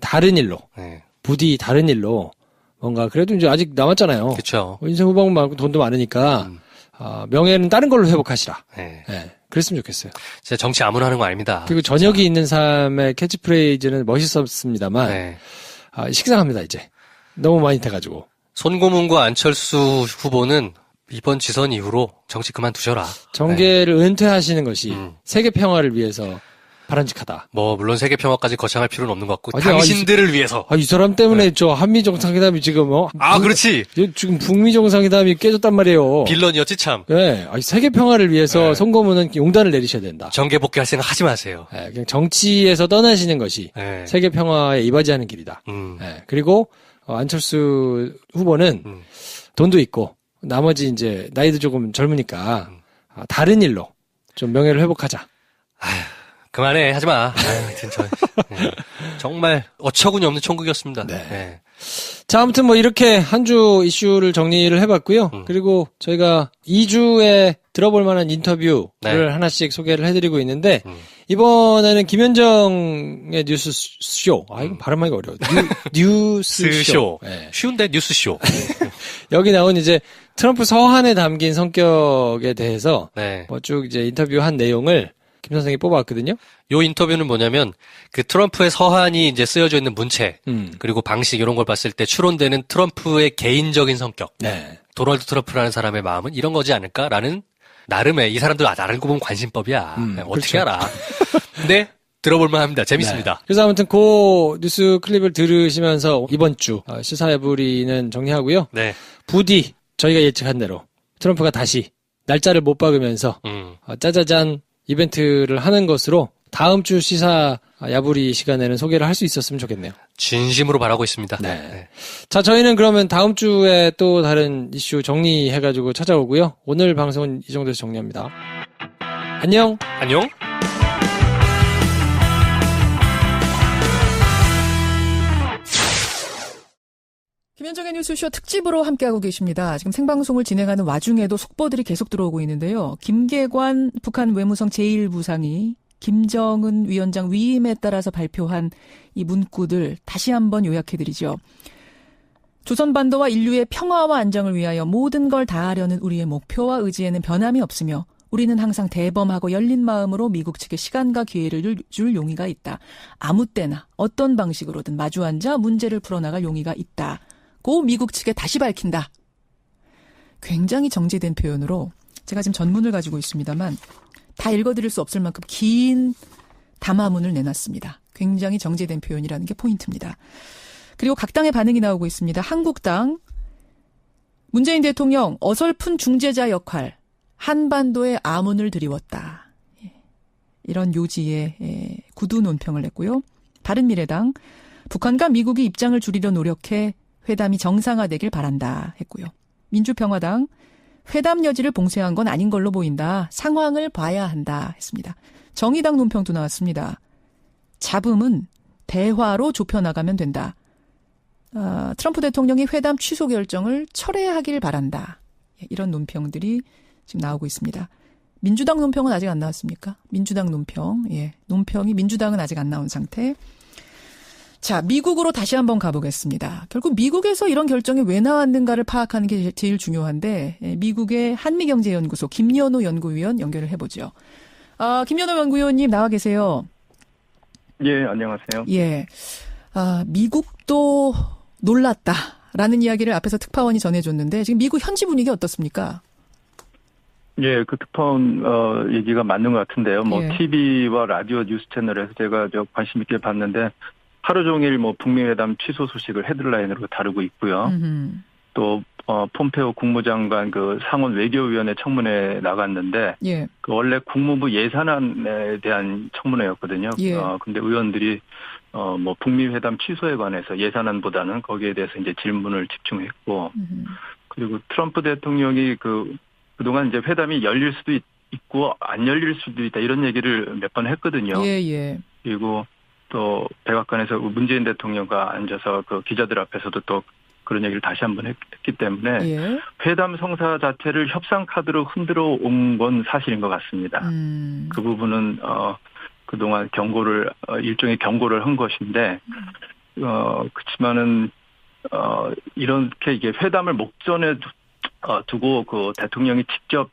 다른 일로, 네. 부디 다른 일로 뭔가 그래도 이제 아직 남았잖아요. 그렇죠. 인생 후보군 많고 돈도 많으니까 명예는 다른 걸로 회복하시라. 네. 네, 그랬으면 좋겠어요. 진짜 정치 아무나 하는 거 아닙니다. 그리고 저녁이 있는 삶의 캐치프레이즈는 멋있었습니다만 네. 식상합니다 이제. 너무 많이 돼가지고. 손고문과 안철수 후보는 이번 지선 이후로 정치 그만두셔라. 정계를 은퇴하시는 것이 세계 평화를 위해서 바람직하다. 뭐 물론 세계 평화까지 거창할 필요는 없는 것 같고 아니, 당신들을 위해서. 이 사람 때문에 저 한미 정상회담이 지금 그렇지. 지금 북미 정상회담이 깨졌단 말이에요. 빌런이었지 참. 네, 세계 평화를 위해서 송고문은 용단을 내리셔야 된다. 정계 복귀할 생각 하지 마세요. 네, 그냥 정치에서 떠나시는 것이 네. 세계 평화에 이바지하는 길이다. 네, 그리고 안철수 후보는 돈도 있고 나머지 이제 나이도 조금 젊으니까 다른 일로 좀 명예를 회복하자. 그만해 하지 마. 진짜. 네. 정말 어처구니 없는 총극이었습니다. 네. 네. 자, 아무튼 뭐 이렇게 한 주 이슈를 정리를 해봤고요. 그리고 저희가 2주에 들어볼 만한 인터뷰를 네. 하나씩 소개를 해드리고 있는데 이번에는 김현정의 뉴스쇼. 이거 발음하기가 어려워. 뉴스쇼. 네. 쉬운데 뉴스쇼. 여기 나온 이제 트럼프 서한에 담긴 성격에 대해서 네. 뭐 쭉 이제 인터뷰한 내용을 김 선생이 뽑아왔거든요. 요 인터뷰는 뭐냐면 그 트럼프의 서한이 이제 쓰여져 있는 문체 그리고 방식 이런 걸 봤을 때 추론되는 트럼프의 개인적인 성격. 네. 도널드 트럼프라는 사람의 마음은 이런 거지 않을까라는 나름의 이 사람들 알고 보면 관심법이야. 어떻게 그렇죠. 알아? 근데 들어볼만 합니다. 재밌습니다. 네. 그래서 아무튼 그 뉴스 클립을 들으시면서 이번 주 시사야부리는 정리하고요. 네. 부디 저희가 예측한 대로 트럼프가 다시 날짜를 못 박으면서 짜자잔 이벤트를 하는 것으로 다음 주 시사 야부리 시간에는 소개를 할 수 있었으면 좋겠네요. 진심으로 바라고 있습니다. 네. 네. 자, 저희는 그러면 다음 주에 또 다른 이슈 정리해가지고 찾아오고요. 오늘 방송은 이 정도에서 정리합니다. 안녕. 안녕. 김현정의 뉴스쇼 특집으로 함께하고 계십니다. 지금 생방송을 진행하는 와중에도 속보들이 계속 들어오고 있는데요. 김계관 북한 외무성 제1부상이 김정은 위원장 위임에 따라서 발표한 이 문구들 다시 한번 요약해드리죠. 조선반도와 인류의 평화와 안정을 위하여 모든 걸 다하려는 우리의 목표와 의지에는 변함이 없으며 우리는 항상 대범하고 열린 마음으로 미국 측에 시간과 기회를 줄 용의가 있다. 아무 때나 어떤 방식으로든 마주 앉아 문제를 풀어나갈 용의가 있다. 고 미국 측에 다시 밝힌다. 굉장히 정제된 표현으로 제가 지금 전문을 가지고 있습니다만 다 읽어드릴 수 없을 만큼 긴 담화문을 내놨습니다. 굉장히 정제된 표현이라는 게 포인트입니다. 그리고 각 당의 반응이 나오고 있습니다. 한국당 문재인 대통령 어설픈 중재자 역할 한반도에 아문을 드리웠다. 이런 요지의 구두 논평을 냈고요. 바른미래당 북한과 미국이 입장을 줄이려 노력해 회담이 정상화되길 바란다 했고요. 민주평화당 회담 여지를 봉쇄한 건 아닌 걸로 보인다. 상황을 봐야 한다 했습니다. 정의당 논평도 나왔습니다. 잡음은 대화로 좁혀나가면 된다. 트럼프 대통령이 회담 취소 결정을 철회하길 바란다. 이런 논평들이 지금 나오고 있습니다. 민주당 논평은 아직 안 나왔습니까? 민주당 논평. 논평이 민주당은 아직 안 나온 상태. 자, 미국으로 다시 한번 가보겠습니다. 결국 미국에서 이런 결정이 왜 나왔는가를 파악하는 게 제일 중요한데 미국의 한미경제연구소 김연호 연구위원 연결을 해보죠. 김연호 연구위원님 나와 계세요. 예, 안녕하세요. 예, 미국도 놀랐다라는 이야기를 앞에서 특파원이 전해줬는데 지금 미국 현지 분위기 어떻습니까? 예, 그 특파원 얘기가 맞는 것 같은데요. 뭐 예. TV와 라디오 뉴스 채널에서 제가 관심 있게 봤는데 하루 종일 뭐 북미회담 취소 소식을 헤드라인으로 다루고 있고요. 또 폼페오 국무장관 그 상원 외교위원회 청문회 나갔는데 예. 그 원래 국무부 예산안에 대한 청문회였거든요. 예. 근데 의원들이 뭐 북미 회담 취소에 관해서 예산안보다는 거기에 대해서 이제 질문을 집중했고 그리고 트럼프 대통령이 그동안 이제 회담이 열릴 수도 있고 안 열릴 수도 있다 이런 얘기를 몇 번 했거든요. 예. 그리고 또 백악관에서 문재인 대통령과 앉아서 그 기자들 앞에서도 또 그런 얘기를 다시 한번 했기 때문에 예. 회담 성사 자체를 협상 카드로 흔들어 온 건 사실인 것 같습니다. 그 부분은 그동안 일종의 경고를 한 것인데 그렇지만은 이렇게 이게 회담을 목전에 두고 그 대통령이 직접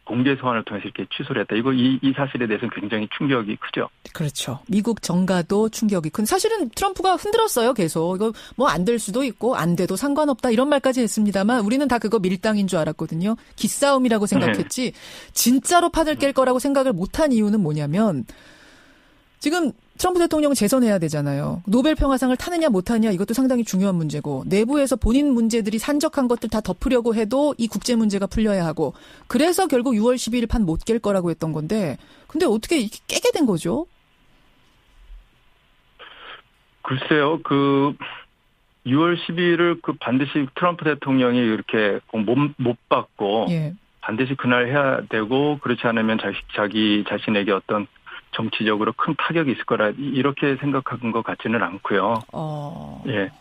공개 소환을 통해서 이렇게 취소를 했다. 이 사실에 대해서는 굉장히 충격이 크죠. 그렇죠. 미국 정가도 충격이 큰. 사실은 트럼프가 흔들었어요. 계속. 이거 뭐 안 될 수도 있고 안 돼도 상관없다 이런 말까지 했습니다만 우리는 다 그거 밀당인 줄 알았거든요. 기싸움이라고 생각했지. 진짜로 판을 깰 거라고 생각을 못한 이유는 뭐냐면 지금 트럼프 대통령은 재선해야 되잖아요. 노벨 평화상을 타느냐 못하느냐 이것도 상당히 중요한 문제고 내부에서 본인 문제들이 산적한 것들 다 덮으려고 해도 이 국제 문제가 풀려야 하고 그래서 결국 6월 12일 판 못 깰 거라고 했던 건데 근데 어떻게 이렇게 깨게 된 거죠? 글쎄요. 6월 12일을 반드시 트럼프 대통령이 이렇게 못 받고 예. 반드시 그날 해야 되고 그렇지 않으면 자기 자신에게 어떤 정치적으로 큰 타격이 있을 거라 이렇게 생각한 것 같지는 않고요. 예,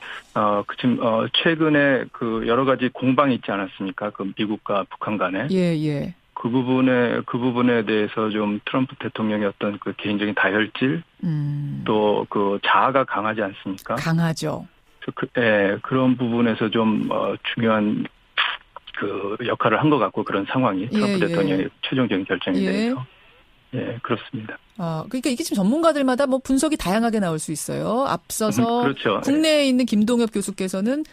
지금 최근에 그 여러 가지 공방이 있지 않았습니까? 그 미국과 북한 간에. 예. 그 부분에 대해서 좀 트럼프 대통령의 어떤 그 개인적인 다혈질, 또 그 자아가 강하지 않습니까? 강하죠. 그런 부분에서 좀 중요한 그 역할을 한 것 같고 그런 상황이 트럼프 대통령의 최종적인 결정에 대해서. 예, 그렇습니다. 그러니까 이게 지금 전문가들마다 뭐 분석이 다양하게 나올 수 있어요. 앞서서 그렇죠. 국내에 있는 김동엽 교수께서는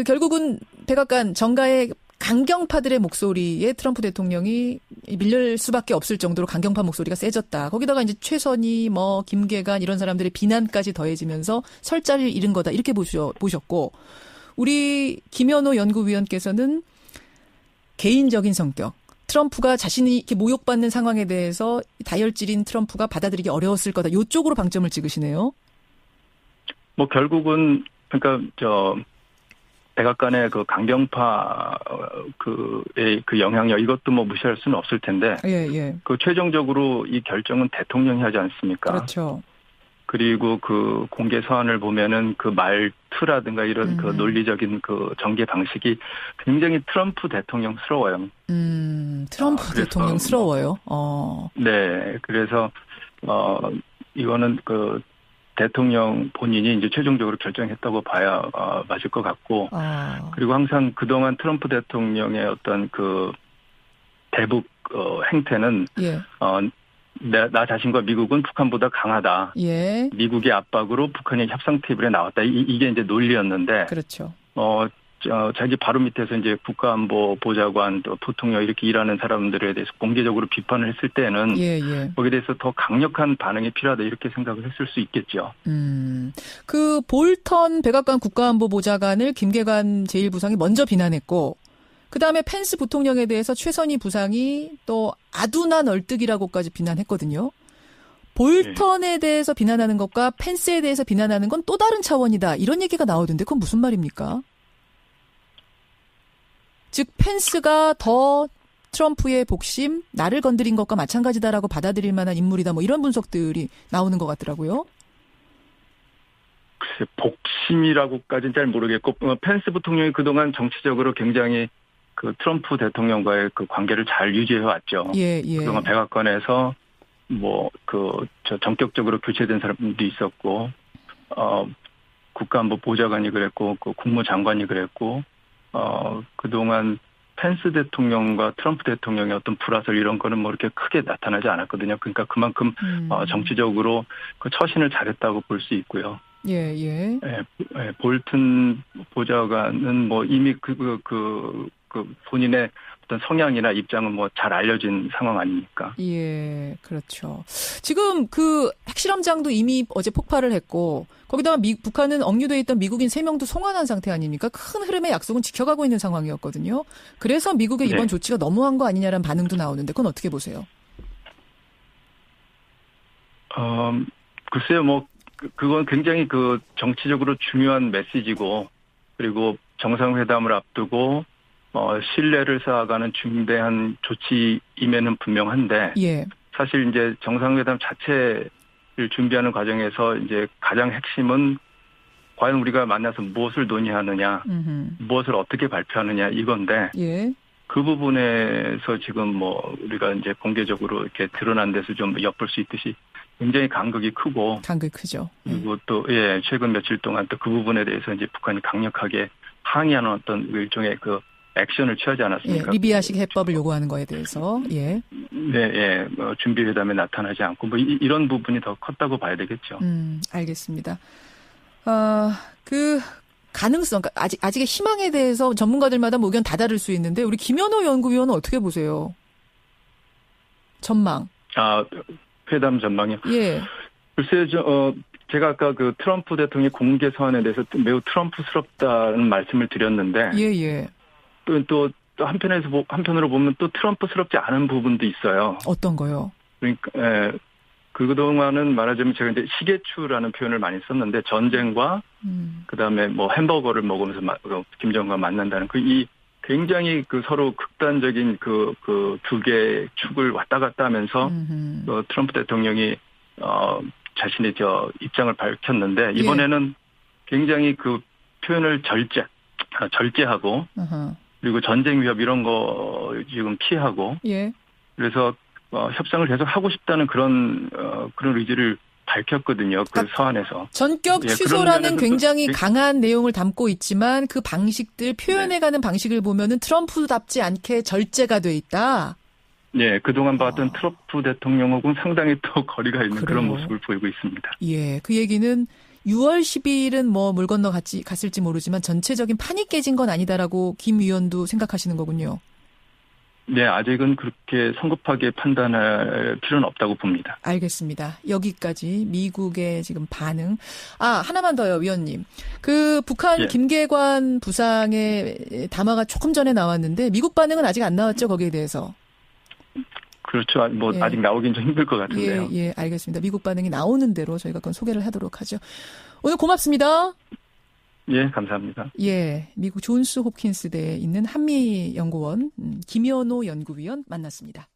결국은 백악관 정가의 강경파들의 목소리에 트럼프 대통령이 밀릴 수밖에 없을 정도로 강경파 목소리가 세졌다. 거기다가 이제 최선희, 김계관 이런 사람들의 비난까지 더해지면서 설자를 잃은 거다. 이렇게 보셨고, 우리 김현호 연구위원께서는 개인적인 성격, 트럼프가 자신이 이렇게 모욕받는 상황에 대해서 다혈질인 트럼프가 받아들이기 어려웠을 거다. 이쪽으로 방점을 찍으시네요. 결국은 그러니까 백악관의 그 강경파 그 영향력 이것도 무시할 수는 없을 텐데. 예. 그 최종적으로 이 결정은 대통령이 하지 않습니까? 그렇죠. 그리고 그 공개 서한을 보면은 그 말투라든가 이런 그 논리적인 그 전개 방식이 굉장히 트럼프 대통령스러워요. 트럼프 대통령스러워요. 네, 그래서 이거는 그 대통령 본인이 이제 최종적으로 결정했다고 봐야 맞을 것 같고, 그리고 항상 그동안 트럼프 대통령의 어떤 그 대북 행태는 나 자신과 미국은 북한보다 강하다. 예. 미국의 압박으로 북한이 협상 테이블에 나왔다. 이게 이제 논리였는데. 그렇죠. 자기 바로 밑에서 이제 국가안보 보좌관 또 부통령 이렇게 일하는 사람들에 대해서 공개적으로 비판을 했을 때는 거기에 대해서 더 강력한 반응이 필요하다 이렇게 생각을 했을 수 있겠죠. 그 볼턴 백악관 국가안보 보좌관을 김계관 제1부상이 먼저 비난했고, 그 다음에 펜스 부통령에 대해서 최선희 부상이 또 아두나 널뜨기라고까지 비난했거든요. 볼턴에 대해서 비난하는 것과 펜스에 대해서 비난하는 건 또 다른 차원이다. 이런 얘기가 나오던데 그건 무슨 말입니까? 즉 펜스가 더 트럼프의 복심, 나를 건드린 것과 마찬가지다라고 받아들일 만한 인물이다. 이런 분석들이 나오는 것 같더라고요. 글쎄, 복심이라고까지는 잘 모르겠고, 펜스 부통령이 그동안 정치적으로 굉장히 그 트럼프 대통령과의 그 관계를 잘 유지해 왔죠. 예. 그동안 백악관에서 전격적으로 교체된 사람도 있었고, 국가안보 보좌관이 그랬고, 그 국무장관이 그랬고, 그동안 펜스 대통령과 트럼프 대통령의 어떤 불화설 이런 거는 이렇게 크게 나타나지 않았거든요. 그러니까 그만큼 정치적으로 그 처신을 잘했다고 볼 수 있고요. 예. 볼튼 보좌관은 이미 그 본인의 어떤 성향이나 입장은 잘 알려진 상황 아닙니까? 예, 그렇죠. 지금 그 핵실험장도 이미 어제 폭발을 했고, 거기다가 북한은 억류돼 있던 미국인 3명도 송환한 상태 아닙니까? 큰 흐름의 약속은 지켜가고 있는 상황이었거든요. 그래서 미국의 이번 조치가 너무한 거 아니냐라는 반응도 나오는데, 그건 어떻게 보세요? 글쎄요, 그건 굉장히 그 정치적으로 중요한 메시지고, 그리고 정상회담을 앞두고 신뢰를 쌓아가는 중대한 조치임에는 분명한데, 사실 이제 정상회담 자체를 준비하는 과정에서 이제 가장 핵심은 과연 우리가 만나서 무엇을 논의하느냐, 무엇을 어떻게 발표하느냐 이건데, 그 부분에서 지금 우리가 이제 공개적으로 이렇게 드러난 데서 좀 엿볼 수 있듯이 굉장히 간극이 크고. 간극이 크죠. 그리고 또, 최근 며칠 동안 또 그 부분에 대해서 이제 북한이 강력하게 항의하는 어떤 일종의 그 액션을 취하지 않았습니까? 리비아식 해법을 요구하는 거에 대해서. 준비회담에 나타나지 않고 이런 부분이 더 컸다고 봐야 되겠죠. 알겠습니다. 그 가능성, 아직의 희망에 대해서 전문가들마다 의견 다 다를 수 있는데 우리 김현호 연구위원은 어떻게 보세요? 전망. 회담 전망이요? 글쎄요, 제가 아까 그 트럼프 대통령의 공개 서한에 대해서 매우 트럼프스럽다는 말씀을 드렸는데. 또 한편으로 보면 또 트럼프스럽지 않은 부분도 있어요. 어떤 거요? 그러니까, 그동안은 말하자면 제가 이제 시계추라는 표현을 많이 썼는데 전쟁과 그다음에 햄버거를 먹으면서 김정은과 만난다는 이 굉장히 그 서로 극단적인 그 두 개의 축을 왔다 갔다 하면서 트럼프 대통령이 자신의 입장을 밝혔는데 이번에는 굉장히 그 표현을 절제하고 그리고 전쟁 위협 이런 거 지금 피하고 그래서 협상을 계속 하고 싶다는 그런 의지를 밝혔거든요. 그 서한에서. 전격 취소라는 굉장히 강한 내용을 담고 있지만 그 방식들 표현해가는 방식을 보면은 트럼프답지 않게 절제가 돼 있다. 그동안 봤던 트럼프 대통령하고는 상당히 또 거리가 있는 그런 모습을 보이고 있습니다. 그 얘기는 6월 10일은 뭐 물 건너 갔을지 모르지만 전체적인 판이 깨진 건 아니다라고 김 위원도 생각하시는 거군요. 네, 아직은 그렇게 성급하게 판단할 필요는 없다고 봅니다. 알겠습니다. 여기까지 미국의 지금 반응. 하나만 더요, 위원님. 그 북한 예. 김계관 부상의 담화가 조금 전에 나왔는데 미국 반응은 아직 안 나왔죠, 거기에 대해서. 그렇죠. 뭐 예. 아직 나오긴 좀 힘들 것 같은데요. 예, 알겠습니다. 미국 반응이 나오는 대로 저희가 그건 소개를 하도록 하죠. 오늘 고맙습니다. 예, 감사합니다. 예, 미국 존스 홉킨스대에 있는 한미연구원 김연호 연구위원 만났습니다.